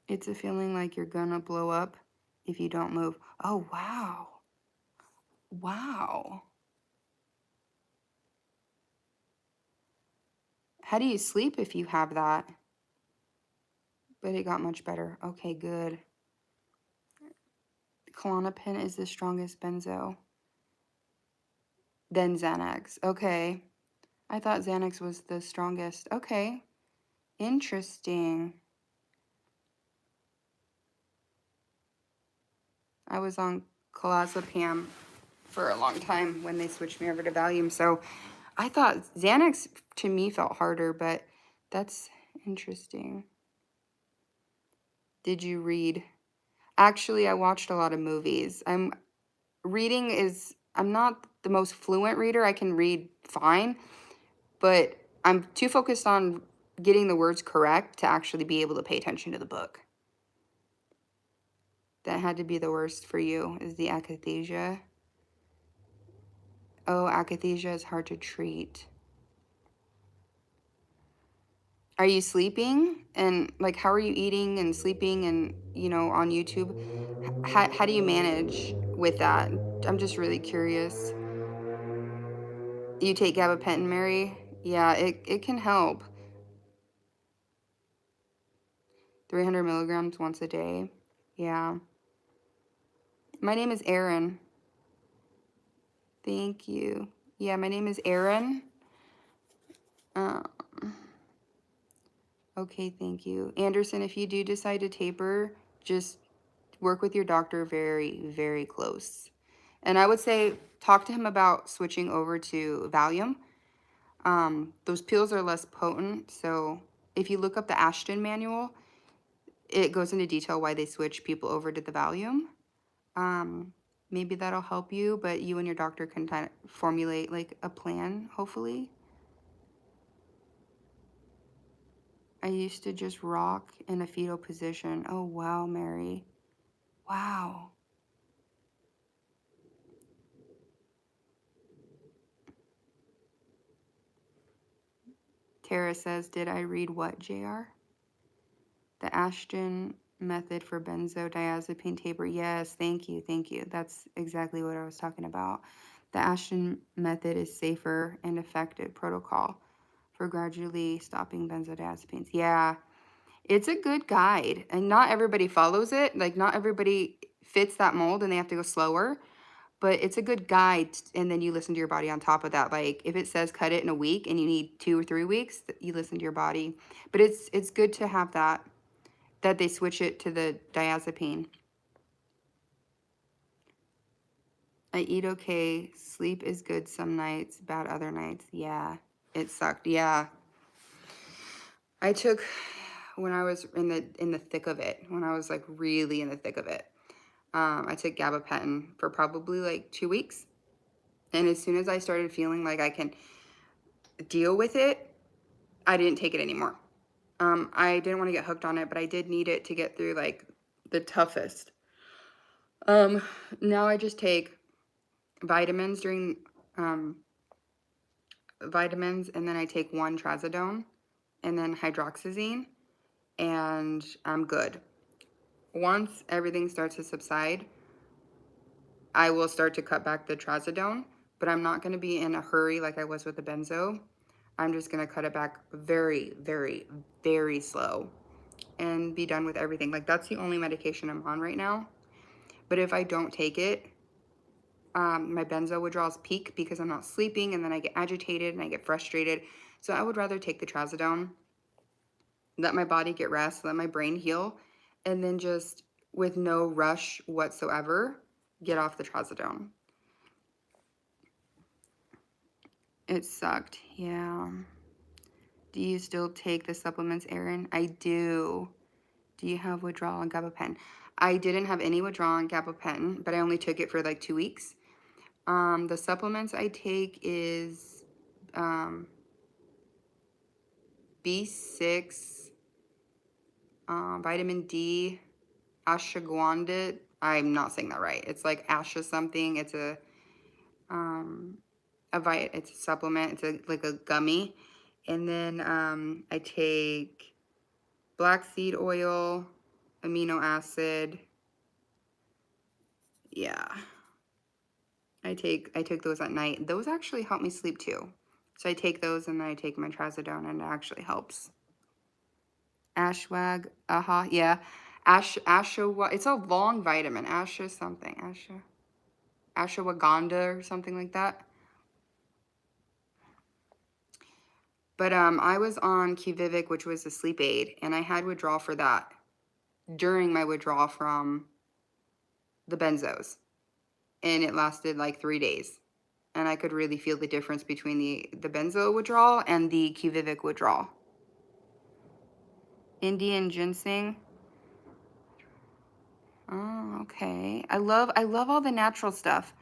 It's a feeling like you're going to blow up if you don't move. Oh, wow. Wow. How do you sleep if you have that? But it got much better. Okay, good. Klonopin is the strongest benzo. Then Xanax. Okay. I thought Xanax was the strongest. Okay. Interesting. I was on clozapam for a long time when they switched me over to Valium. So I thought Xanax to me felt harder, but that's interesting. Did you read? Actually, I watched a lot of movies. I'm not the most fluent reader. I can read fine, but I'm too focused on getting the words correct to actually be able to pay attention to the book. That had to be the worst for you, is the akathisia. Oh, akathisia is hard to treat. Are you sleeping? And like, how are you eating and sleeping and, on YouTube? How do you manage with that? I'm just really curious. You take gabapentin, Mary? Yeah, it can help. 300 milligrams once a day. Yeah. My name is Erin. Thank you. Yeah, my name is Erin. Um, okay, thank you. Anderson, if you do decide to taper, just work with your doctor very, very close. And I would say talk to him about switching over to Valium. Those pills are less potent, so if you look up the Ashton manual, it goes into detail why they switch people over to the Valium. Maybe that'll help you, but you and your doctor can kind of formulate like a plan, hopefully. I used to just rock in a fetal position. Oh, wow, Mary. Wow. Tara says, did I read what, JR? The Ashton method for benzodiazepine taper. Yes, thank you, thank you. That's exactly what I was talking about. The Ashton method is safer and effective protocol for gradually stopping benzodiazepines. Yeah, It's a good guide, and not everybody follows it. Like, not everybody fits that mold and they have to go slower, but it's a good guide. And then you listen to your body on top of that. Like, if it says cut it in a week and you need 2 or 3 weeks, you listen to your body. But it's good to have that they switch it to the diazepine. I eat okay. Sleep is good some nights, bad other nights. Yeah, it sucked. Yeah. I took, when I was in the thick of it, when I was like really in the thick of it, I took gabapentin for probably like 2 weeks. And as soon as I started feeling like I can deal with it, I didn't take it anymore. I didn't want to get hooked on it, but I did need it to get through like the toughest. Now I just take vitamins during vitamins, and then I take one trazodone and then hydroxyzine, and I'm good. Once everything starts to subside, I will start to cut back the trazodone, but I'm not going to be in a hurry like I was with the benzo. I'm just going to cut it back very, very, very slow and be done with everything. Like, that's the only medication I'm on right now. But if I don't take it, my benzo withdrawals peak because I'm not sleeping, and then I get agitated and I get frustrated. So I would rather take the trazodone, let my body get rest, let my brain heal, and then just with no rush whatsoever, get off the trazodone. It sucked, yeah. Do you still take the supplements, Erin? I do. Do you have withdrawal on gabapentin? I didn't have any withdrawal on gabapentin, but I only took it for like 2 weeks. The supplements I take is B6, vitamin D, ashwagandha. I'm not saying that right. It's like asha something. It's it's a supplement. It's like a gummy. And then I take black seed oil, amino acid. Yeah. I take those at night. Those actually help me sleep too. So I take those, and then I take my trazodone, and it actually helps. Ashwag, yeah. Asha, it's a long vitamin. Asha something. Ashwagandha or something like that. But I was on Quvivic, which was a sleep aid, and I had withdrawal for that during my withdrawal from the benzos. And it lasted like 3 days. And I could really feel the difference between the benzo withdrawal and the Quvivic withdrawal. Indian ginseng. Oh, okay. I love all the natural stuff.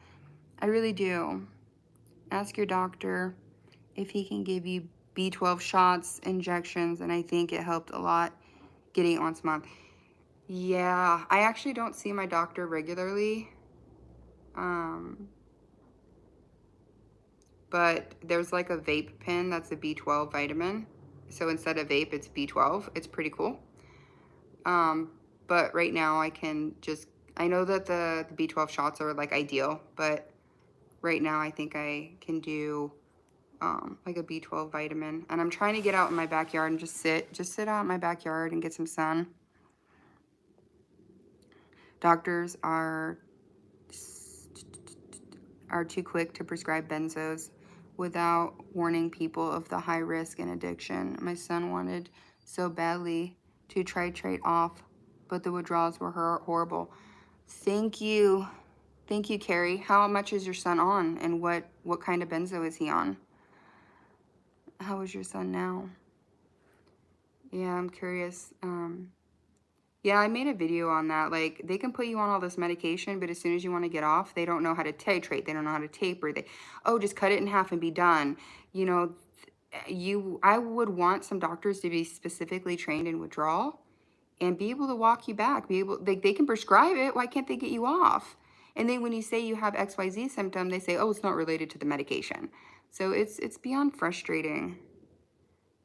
I really do. Ask your doctor if he can give you B12 shots, injections, and I think it helped a lot getting it once a month. Yeah, I actually don't see my doctor regularly. But there's like a vape pen that's a B12 vitamin. So instead of vape, it's B12. It's pretty cool. But right now I know that the B12 shots are like ideal, but right now I think I can do like a B12 vitamin. And I'm trying to get out in my backyard and just sit out in my backyard and get some sun. Doctors are too quick to prescribe benzos without warning people of the high risk and addiction. My son wanted so badly to titrate off, but the withdrawals were horrible. Thank you, Carrie. How much is your son on, and what kind of benzo is he on? How is your son now? Yeah, I'm curious. Yeah, I made a video on that. Like, they can put you on all this medication, but as soon as you want to get off, they don't know how to titrate. They don't know how to taper. Just cut it in half and be done. You know, I would want some doctors to be specifically trained in withdrawal and be able to walk you back. They can prescribe it. Why can't they get you off? And then when you say you have XYZ symptom, they say, oh, it's not related to the medication. So it's beyond frustrating.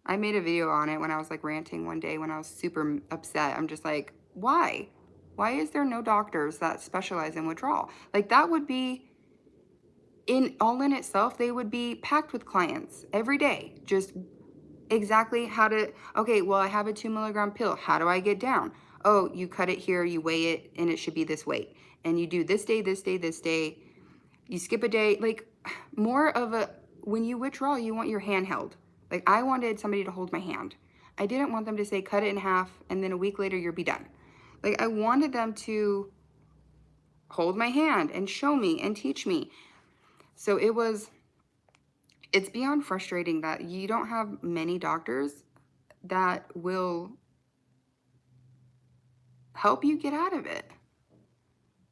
I made a video on it when I was like ranting one day when I was super upset. I'm just like, why? Why is there no doctors that specialize in withdrawal? Like, that would be in itself, they would be packed with clients every day, just exactly how to, okay, well, I have a 2 milligram pill. How do I get down? Oh, you cut it here, you weigh it, and it should be this weight. And you do this day, this day, this day. You skip a day. Like, more of a, when you withdraw, you want your hand held. Like, I wanted somebody to hold my hand. I didn't want them to say, cut it in half, and then a week later, you'll be done. Like, I wanted them to hold my hand and show me and teach me. So it's beyond frustrating that you don't have many doctors that will help you get out of it.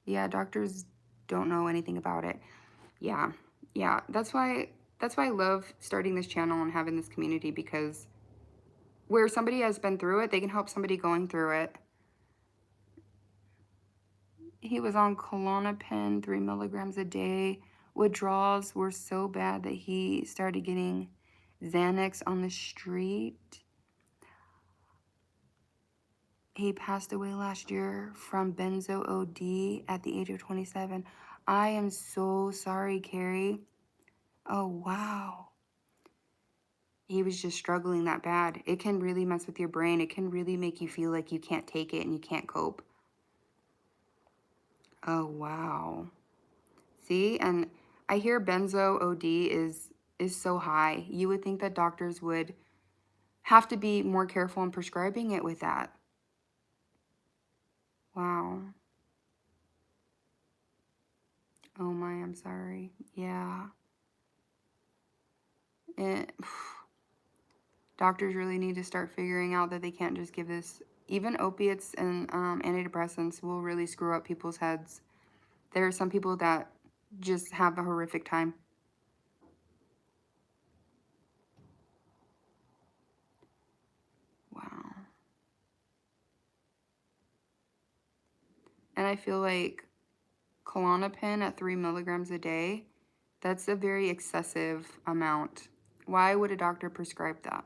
Yeah, doctors don't know anything about it. Yeah. Yeah, that's why I love starting this channel and having this community, because where somebody has been through it, they can help somebody going through it. He was on Klonopin, 3 milligrams a day. Withdrawals were so bad that he started getting Xanax on the street. He passed away last year from Benzo OD at the age of 27. I am so sorry, Carrie. Oh, wow. He was just struggling that bad. It can really mess with your brain. It can really make you feel like you can't take it and you can't cope. Oh, wow. See, and I hear benzo OD is so high. You would think that doctors would have to be more careful in prescribing it with that. Wow. Oh my, I'm sorry. Yeah. It, doctors really need to start figuring out that they can't just give this. Even opiates and antidepressants will really screw up people's heads. There are some people that just have a horrific time. Wow. And I feel like Klonopin at 3 milligrams a day, that's a very excessive amount. Why would a doctor prescribe that?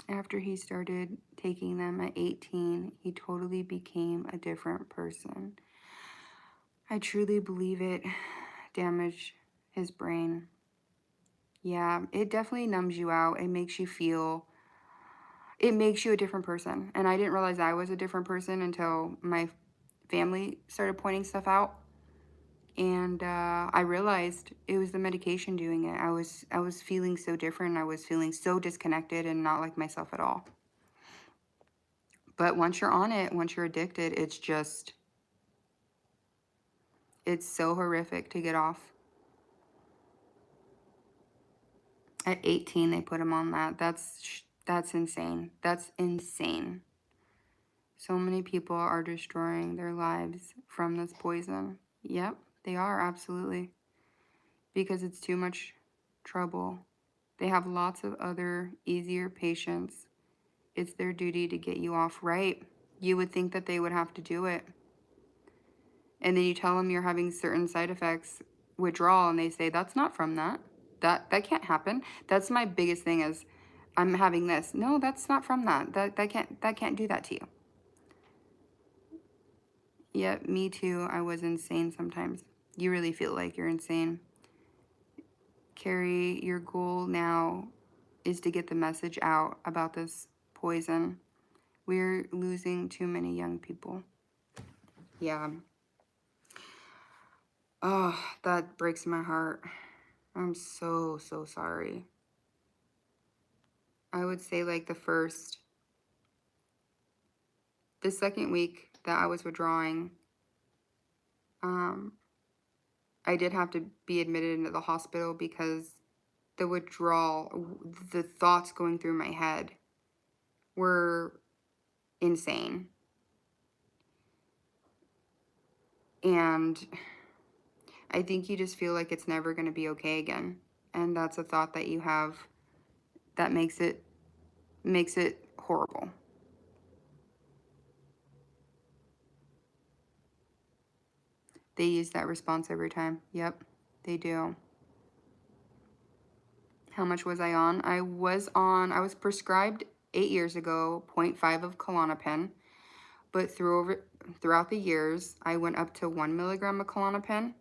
After he started taking them at 18, he totally became a different person. I truly believe it damaged his brain. Yeah, it definitely numbs you out. It makes you feel, it makes you a different person. And I didn't realize I was a different person until my family started pointing stuff out. And I realized it was the medication doing it. I was feeling so different. I was feeling so disconnected and not like myself at all. But once you're on it, once you're addicted, it's so horrific to get off. At 18, they put him on that. That's insane. That's insane. So many people are destroying their lives from this poison. Yep, they are, absolutely. Because it's too much trouble. They have lots of other easier patients. It's their duty to get you off, right? You would think that they would have to do it. And then you tell them you're having certain side effects, withdrawal, and they say, that's not from that. That can't happen. That's my biggest thing is, I'm having this. No, that's not from that. That can't do that to you. Yep, me too. I was insane sometimes. You really feel like you're insane. Carrie, your goal now is to get the message out about this poison. We're losing too many young people. Yeah. Oh, that breaks my heart. I'm so, so sorry. I would say like the second week that I was withdrawing, I did have to be admitted into the hospital because the withdrawal, the thoughts going through my head were insane. And I think you just feel like it's never going to be okay again. And that's a thought that you have that makes it horrible. They use that response every time. Yep, they do. How much was I on? I was prescribed 8 years ago, 0.5 of Klonopin, but throughout the years, I went up to 1 milligram of Klonopin.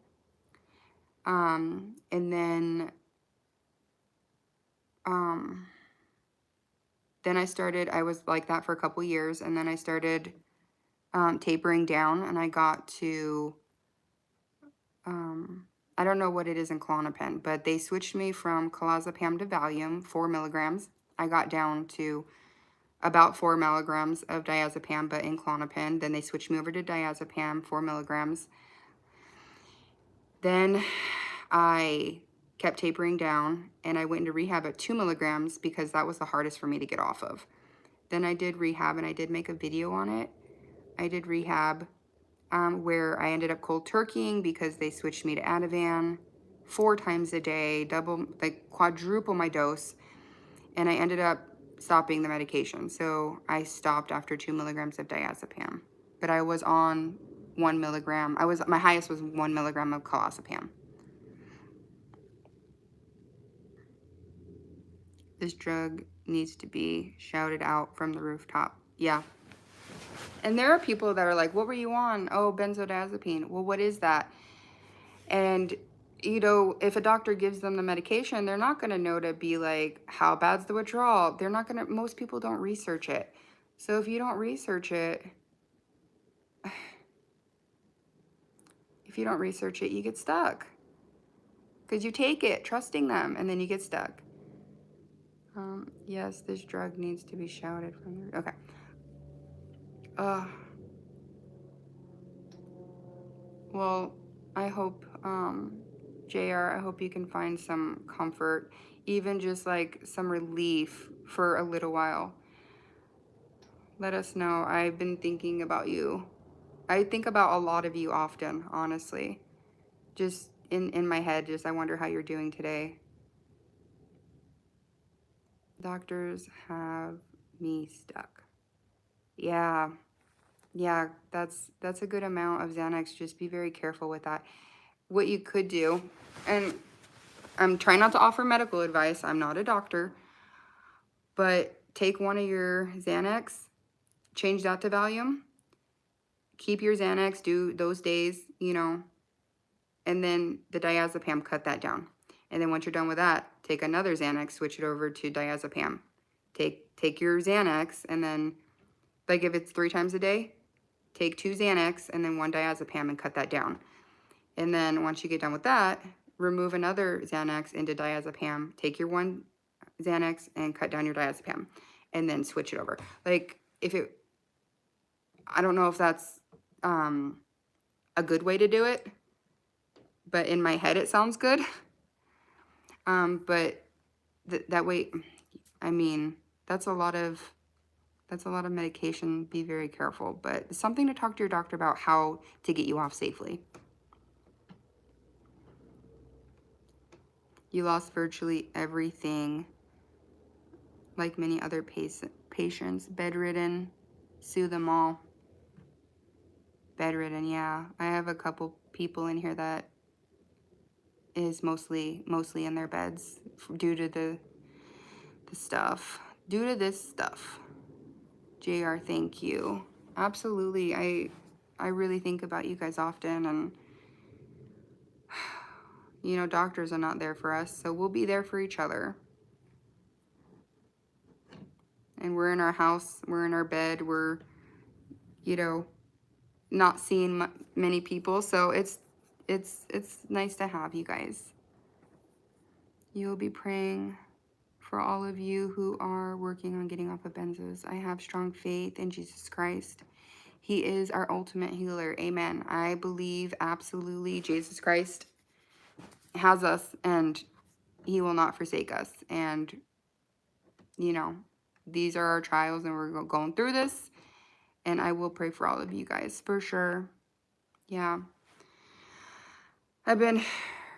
And then I was like that for a couple years, and then I started tapering down, and I got to, I don't know what it is in Klonopin, but they switched me from clozapam to Valium, 4 milligrams. I got down to about 4 milligrams of diazepam, but in Klonopin. Then they switched me over to diazepam, 4 milligrams. Then I kept tapering down, and I went into rehab at 2 milligrams because that was the hardest for me to get off of. Then I did rehab, and I did make a video on it. I did rehab where I ended up cold turkeying because they switched me to Ativan 4 times a day, quadruple my dose, and I ended up stopping the medication. So I stopped after 2 milligrams of diazepam, but I was on 1 milligram. My highest was 1 milligram of clozapam. This drug needs to be shouted out from the rooftop. Yeah. And there are people that are like, what were you on? Oh, benzodiazepine. Well, what is that? And, you know, if a doctor gives them the medication, they're not going to know to be like, how bad's the withdrawal? They're not going to, most people don't research it. So if you don't research it, you get stuck. Because you take it, trusting them, and then you get stuck. Yes, this drug needs to be shouted from the, okay. Well, I hope, JR, I hope you can find some comfort, even just like some relief for a little while. Let us know. I've been thinking about you. I think about a lot of you often, honestly. Just in my head, I wonder how you're doing today. Doctors have me stuck. Yeah, that's a good amount of Xanax. Just be very careful with that. What you could do, and I'm trying not to offer medical advice. I'm not a doctor, but take one of your Xanax, change that to Valium, keep your Xanax, do those days, you know, and then the diazepam, cut that down. And then once you're done with that, take another Xanax, switch it over to diazepam. Take your Xanax, and then, like if it's 3 times a day, take 2 Xanax and then 1 diazepam and cut that down. And then once you get done with that, remove another Xanax into diazepam, take your 1 Xanax and cut down your diazepam, and then switch it over. Like, I don't know if that's a good way to do it, but in my head it sounds good. But that way, I mean, that's a lot of medication. Be very careful, but it's something to talk to your doctor about how to get you off safely. You lost virtually everything, like many other patients. Bedridden, sue them all. Bedridden, yeah. I have a couple people in here that is mostly in their beds due to the stuff. Due to this stuff. JR, thank you. Absolutely. I really think about you guys often, and you know, doctors are not there for us, so we'll be there for each other. And we're in our house, we're in our bed, we're, you know, not seeing many people, so it's nice to have you guys. You'll be praying for all of you who are working on getting off of benzos. I have strong faith in Jesus Christ. He is our ultimate healer. Amen. I believe absolutely Jesus Christ has us, and he will not forsake us. And, you know, these are our trials, and we're going through this. And I will pray for all of you guys, for sure. Yeah. I've been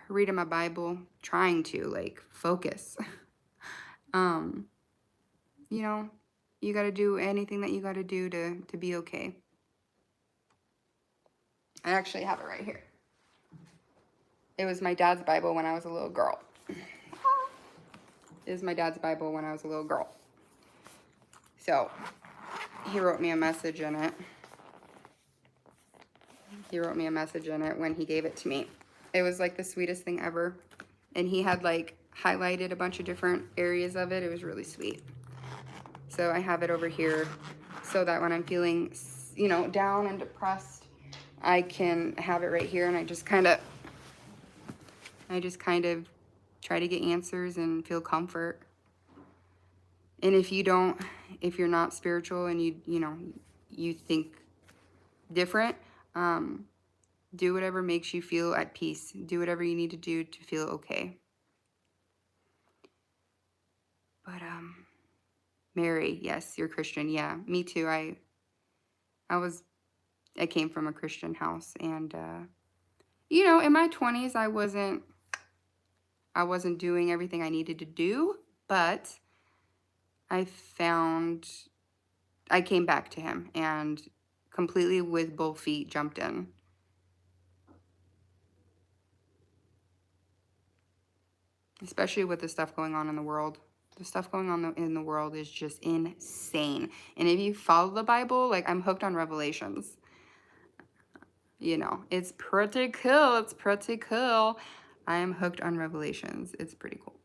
reading my Bible, trying to, like, focus. You know, you got to do anything that you got to do to be okay. I actually have it right here. It was my dad's Bible when I was a little girl. It was my dad's Bible when I was a little girl. So, he wrote me a message in it. He wrote me a message in it when he gave it to me. It was like the sweetest thing ever. And he had like highlighted a bunch of different areas of it. It was really sweet. So I have it over here so that when I'm feeling, you know, down and depressed, I can have it right here, and I just kind of try to get answers and feel comfort. And if you're not spiritual and you think different, do whatever makes you feel at peace. Do whatever you need to do to feel okay. But Mary, yes, you're Christian. Yeah, me too. I came from a Christian house, and you know, in my 20s, I wasn't doing everything I needed to do, but I came back to him and completely with both feet jumped in. Especially with the stuff going on in the world. The stuff going on in the world is just insane. And if you follow the Bible, like, I'm hooked on Revelations. You know, it's pretty cool. It's pretty cool. I am hooked on Revelations. It's pretty cool.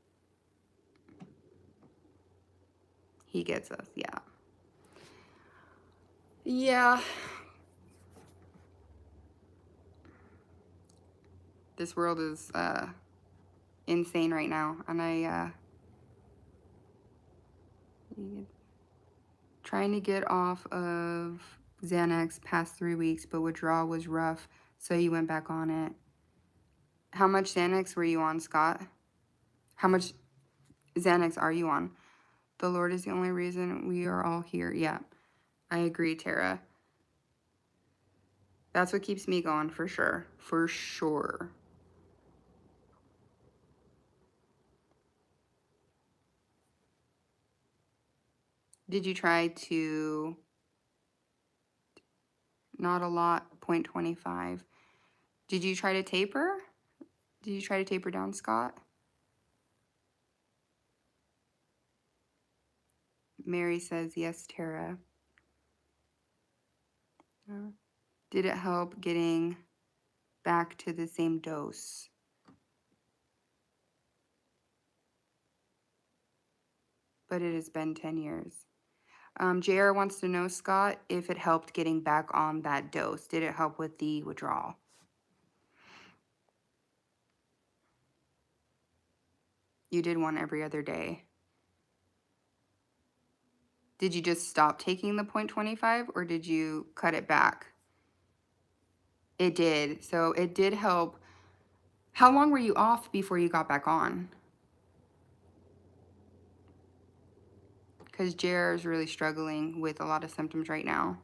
He gets us, yeah. Yeah. This world is insane right now. And I trying to get off of Xanax past 3 weeks, but withdrawal was rough, so you went back on it. How much Xanax were you on, Scott? How much Xanax are you on? The Lord is the only reason we are all here. Yeah, I agree, Tara. That's what keeps me going, for sure. For sure. Did you try to... Not a lot, 0.25. Did you try to taper? Did you try to taper down, Scott? Mary says, yes, Tara. Did it help getting back to the same dose? But it has been 10 years. JR wants to know, Scott, if it helped getting back on that dose. Did it help with the withdrawal? You did one every other day. Did you just stop taking the 0.25 or did you cut it back? It did. So it did help. How long were you off before you got back on? Because JR is really struggling with a lot of symptoms right now.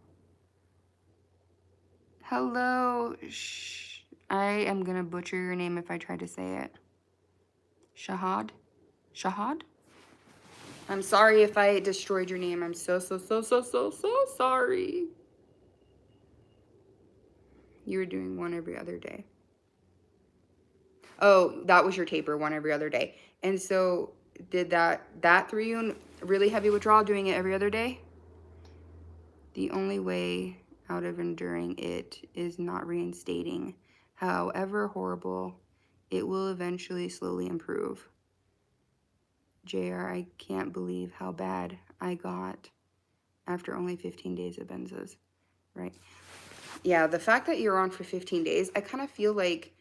Hello. Shh. I am going to butcher your name if I try to say it. Shahad? Shahad? I'm sorry if I destroyed your name. I'm so sorry. You were doing one every other day. Oh, that was your taper, one every other day. And so did that threw you in really heavy withdrawal, doing it every other day? The only way out of enduring it is not reinstating. However horrible, it will eventually slowly improve. JR, I can't believe how bad I got after only 15 days of benzos. Right. Yeah, the fact that you're on for 15 days, I kind of feel like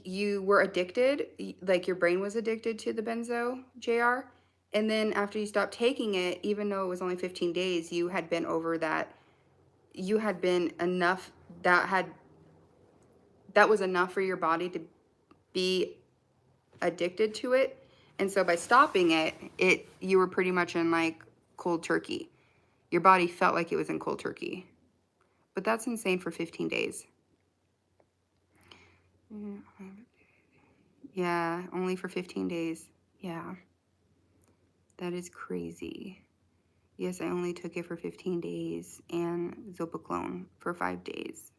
you were addicted, like your brain was addicted to the benzo, JR. And then after you stopped taking it, even though it was only 15 days, you had been over that. You had been enough, that was enough for your body to be addicted to it. And so by stopping it, you were pretty much in like cold turkey. Your body felt like it was in cold turkey. But that's insane for 15 days. Yeah, only for 15 days. Yeah. That is crazy. Yes, I only took it for 15 days and Zopiclone for 5 days.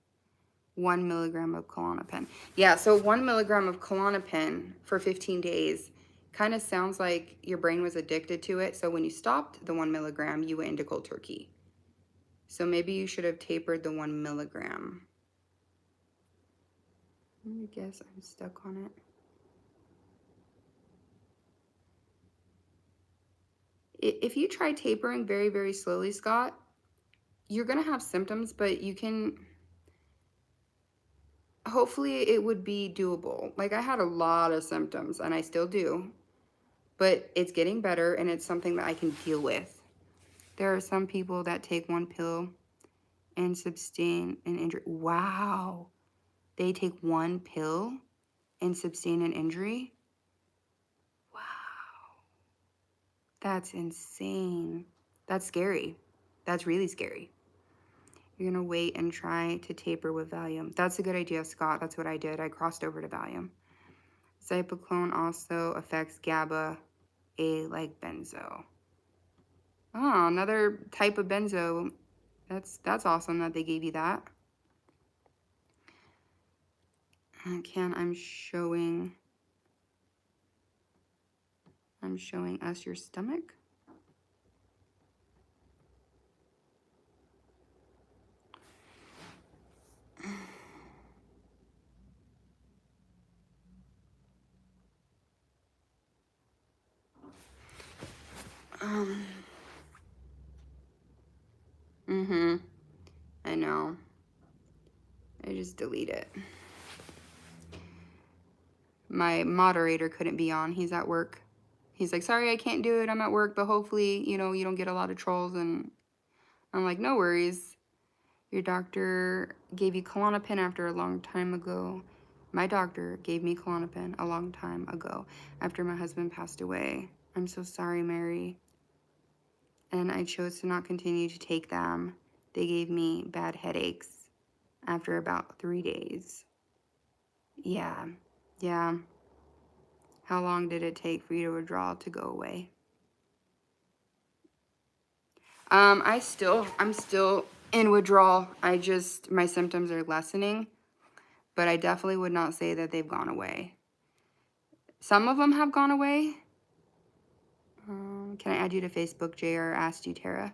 1 milligram of Klonopin. Yeah, so 1 milligram of Klonopin for 15 days kind of sounds like your brain was addicted to it. So when you stopped the 1 milligram, you went into cold turkey. So maybe you should have tapered the 1 milligram. I guess I'm stuck on it. If you try tapering very, very slowly, Scott, you're going to have symptoms, but you can, hopefully it would be doable. Like I had a lot of symptoms and I still do, but it's getting better and it's something that I can deal with. There are some people that take one pill and sustain an injury. Wow. They take one pill and sustain an injury? Wow. That's insane. That's scary. That's really scary. You're going to wait and try to taper with Valium. That's a good idea, Scott. That's what I did. I crossed over to Valium. Zypoclone also affects GABA A like benzo. Oh, another type of benzo. That's awesome that they gave you that. I'm showing us your stomach. I know. I just delete it. My moderator couldn't be on. He's at work. He's like, sorry, I can't do it. I'm at work, but hopefully, you know, you don't get a lot of trolls. And I'm like, no worries. Your doctor gave you Klonopin after a long time ago. My doctor gave me Klonopin a long time ago after my husband passed away. I'm so sorry, Mary. And I chose to not continue to take them. They gave me bad headaches after about 3 days. Yeah. How long did it take for your withdrawal to go away? I'm still in withdrawal. My symptoms are lessening, but I definitely would not say that they've gone away. Some of them have gone away. Can I add you to Facebook? JR asked you, Tara.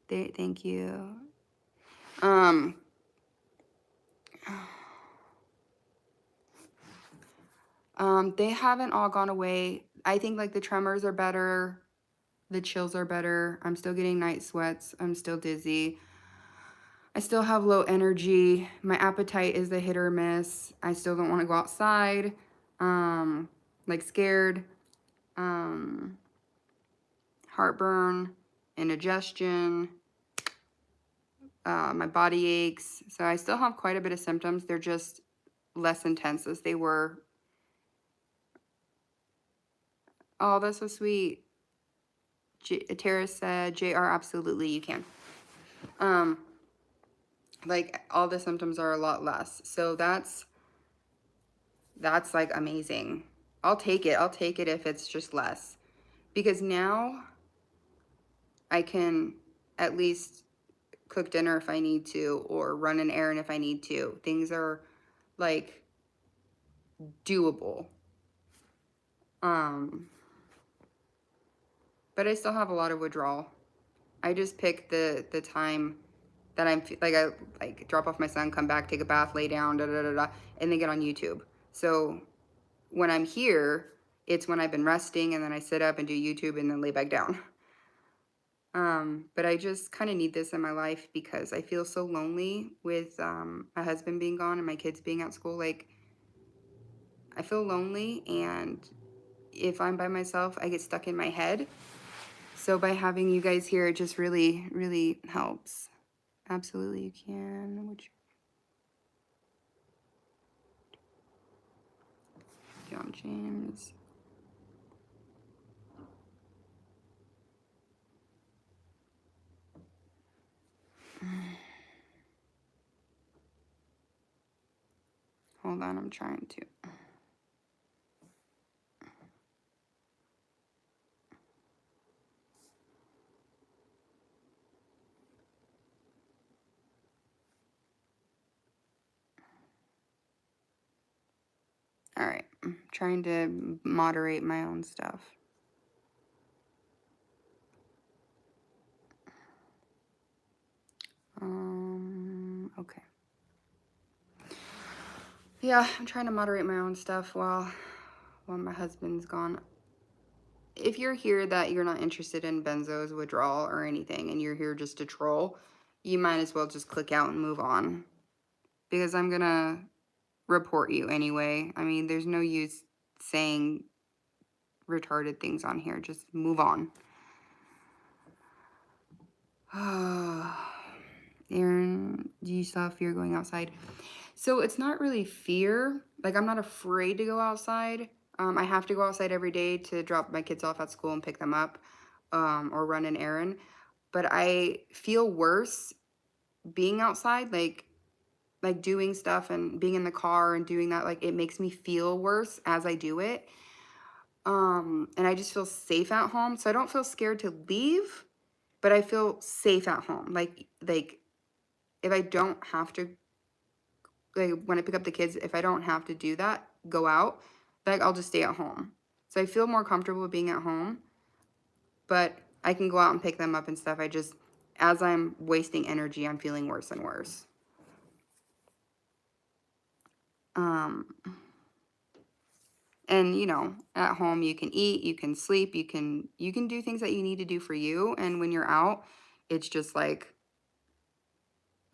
Thank you. They haven't all gone away. I think like the tremors are better. The chills are better. I'm still getting night sweats. I'm still dizzy. I still have low energy. My appetite is a hit or miss. I still don't want to go outside. Like scared. Heartburn, indigestion. My body aches. So I still have quite a bit of symptoms. They're just less intense as they were. Oh, that's so sweet. Tara said, JR, absolutely, you can. Like all the symptoms are a lot less. So that's like amazing. I'll take it. I'll take it if it's just less. Because now I can at least cook dinner if I need to or run an errand if I need to. Things are like doable. But I still have a lot of withdrawal. I just pick the time that I'm like, I like drop off my son, come back, take a bath, lay down, and then get on YouTube. So when I'm here, it's when I've been resting and then I sit up and do YouTube and then lay back down. But I just kind of need this in my life because I feel so lonely with my husband being gone and my kids being at school. Like, I feel lonely, and if I'm by myself, I get stuck in my head. So by having you guys here, it just really, really helps. Absolutely, you can. John James. Hold on, I'm trying to. All right, I'm trying to moderate my own stuff. Okay. Yeah, I'm trying to moderate my own stuff while my husband's gone. If you're here that you're not interested in Benzo's withdrawal or anything and you're here just to troll, you might as well just click out and move on. Because I'm gonna report you anyway. I mean, there's no use saying retarded things on here. Just move on. Aaron, do you still have fear going outside? So it's not really fear. Like, I'm not afraid to go outside. I have to go outside every day to drop my kids off at school and pick them up, or run an errand. But I feel worse being outside, like doing stuff and being in the car and doing that. Like, it makes me feel worse as I do it. And I just feel safe at home. So I don't feel scared to leave, but I feel safe at home. Like if I don't have to, like when I pick up the kids, if I don't have to do that, go out, like I'll just stay at home. So I feel more comfortable being at home, but I can go out and pick them up and stuff. As I'm wasting energy, I'm feeling worse and worse. And you know, at home you can eat, you can sleep, you can do things that you need to do for you. And when you're out, it's just like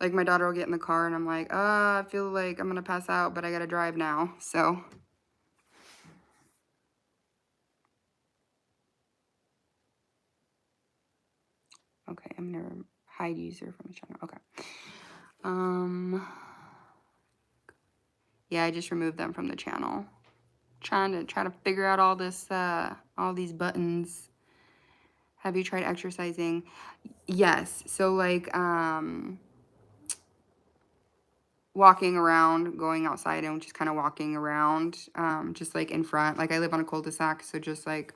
my daughter will get in the car and I'm like, I feel like I'm gonna pass out, but I gotta drive now. So okay, I'm gonna hide user from the channel. Okay. Yeah, I just removed them from the channel. Trying to figure out all this, all these buttons. Have you tried exercising? Yes. So like, walking around, going outside and just kind of walking around, just like in front. Like I live on a cul-de-sac, so just like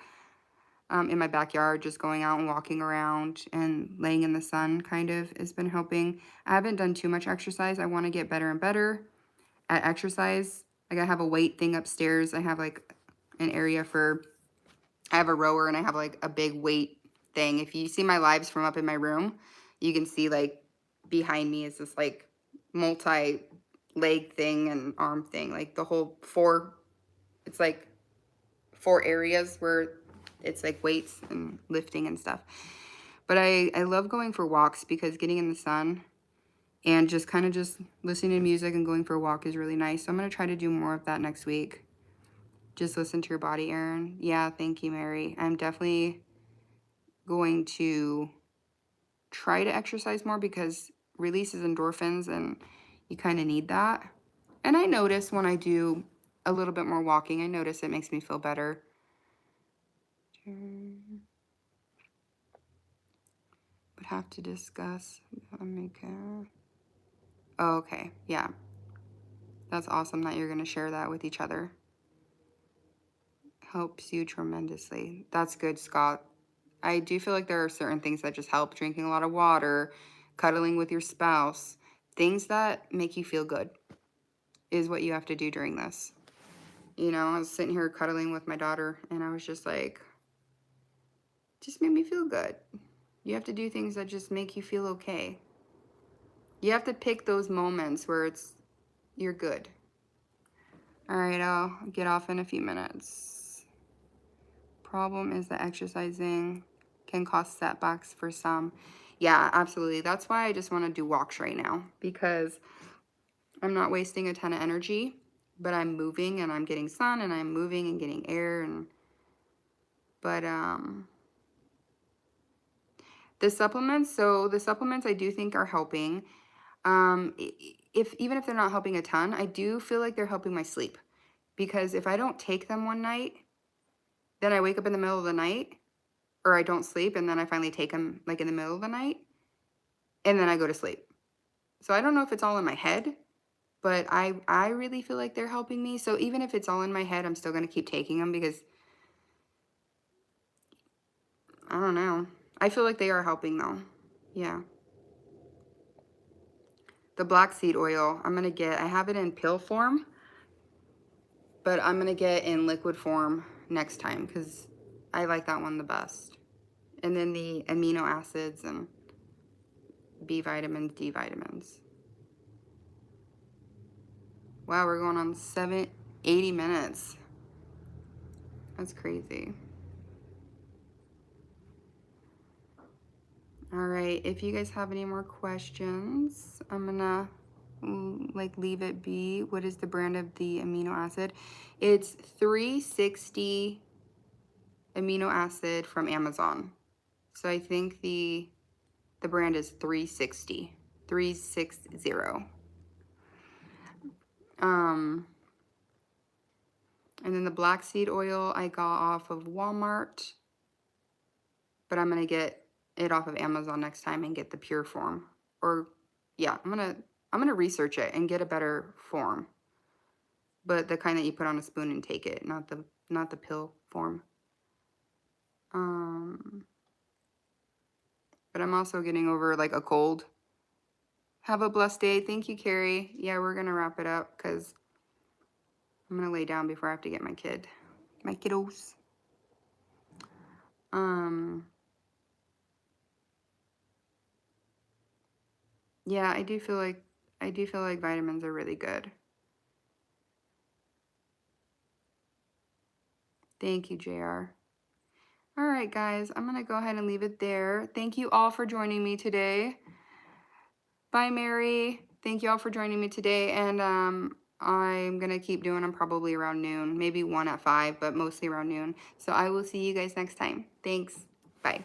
in my backyard, just going out and walking around and laying in the sun kind of has been helping. I haven't done too much exercise. I want to get better and better at exercise. Like I have a weight thing upstairs. I have like an area I have a rower and I have like a big weight thing. If you see my lives from up in my room, you can see like behind me is this like multi-leg thing and arm thing. Like the whole it's like 4 areas where it's like weights and lifting and stuff. But I love going for walks because getting in the sun and just kind of just listening to music and going for a walk is really nice. So I'm going to try to do more of that next week. Just listen to your body, Erin. Yeah, thank you, Mary. I'm definitely going to try to exercise more because releases endorphins and you kind of need that. And I notice when I do a little bit more walking, I notice it makes me feel better. Would have to discuss. Oh, okay, yeah. That's awesome that you're going to share that with each other. Helps you tremendously. That's good, Scott. I do feel like there are certain things that just help. Drinking a lot of water, cuddling with your spouse, things that make you feel good is what you have to do during this. You know, I was sitting here cuddling with my daughter and I was just like, just made me feel good. You have to do things that just make you feel okay. You have to pick those moments where you're good. All right, I'll get off in a few minutes. Problem is that exercising can cause setbacks for some. Yeah, absolutely. That's why I just want to do walks right now because I'm not wasting a ton of energy, but I'm moving and I'm getting sun and I'm moving and getting air but the supplements, so the supplements I do think are helping. Even if they're not helping a ton, I do feel like they're helping my sleep. Because if I don't take them one night, then I wake up in the middle of the night, or I don't sleep, and then I finally take them like in the middle of the night, and then I go to sleep. So I don't know if it's all in my head, but I really feel like they're helping me. So even if it's all in my head, I'm still going to keep taking them because, I don't know. I feel like they are helping though. Yeah. The black seed oil, I have it in pill form, but I'm going to get in liquid form next time because I like that one the best. And then the amino acids and B vitamins, D vitamins. Wow, we're going on 80 minutes. That's crazy. All right, if you guys have any more questions, I'm gonna like leave it be. What is the brand of the amino acid? It's 360 amino acid from Amazon. So I think the brand is 360. 360. And then the black seed oil I got off of Walmart, but I'm gonna get it off of Amazon next time and get the pure form. Or yeah, I'm gonna research it and get a better form. But the kind that you put on a spoon and take it, not the pill form. But I'm also getting over like a cold. Have a blessed day. Thank you, Carrie. Yeah, we're gonna wrap it up because I'm gonna lay down before I have to get my kiddos. Yeah, I do feel like vitamins are really good. Thank you, JR. All right, guys, I'm gonna go ahead and leave it there. Thank you all for joining me today. Bye, Mary. Thank you all for joining me today, and I'm gonna keep doing them probably around noon, maybe one at 5, but mostly around noon. So I will see you guys next time. Thanks. Bye.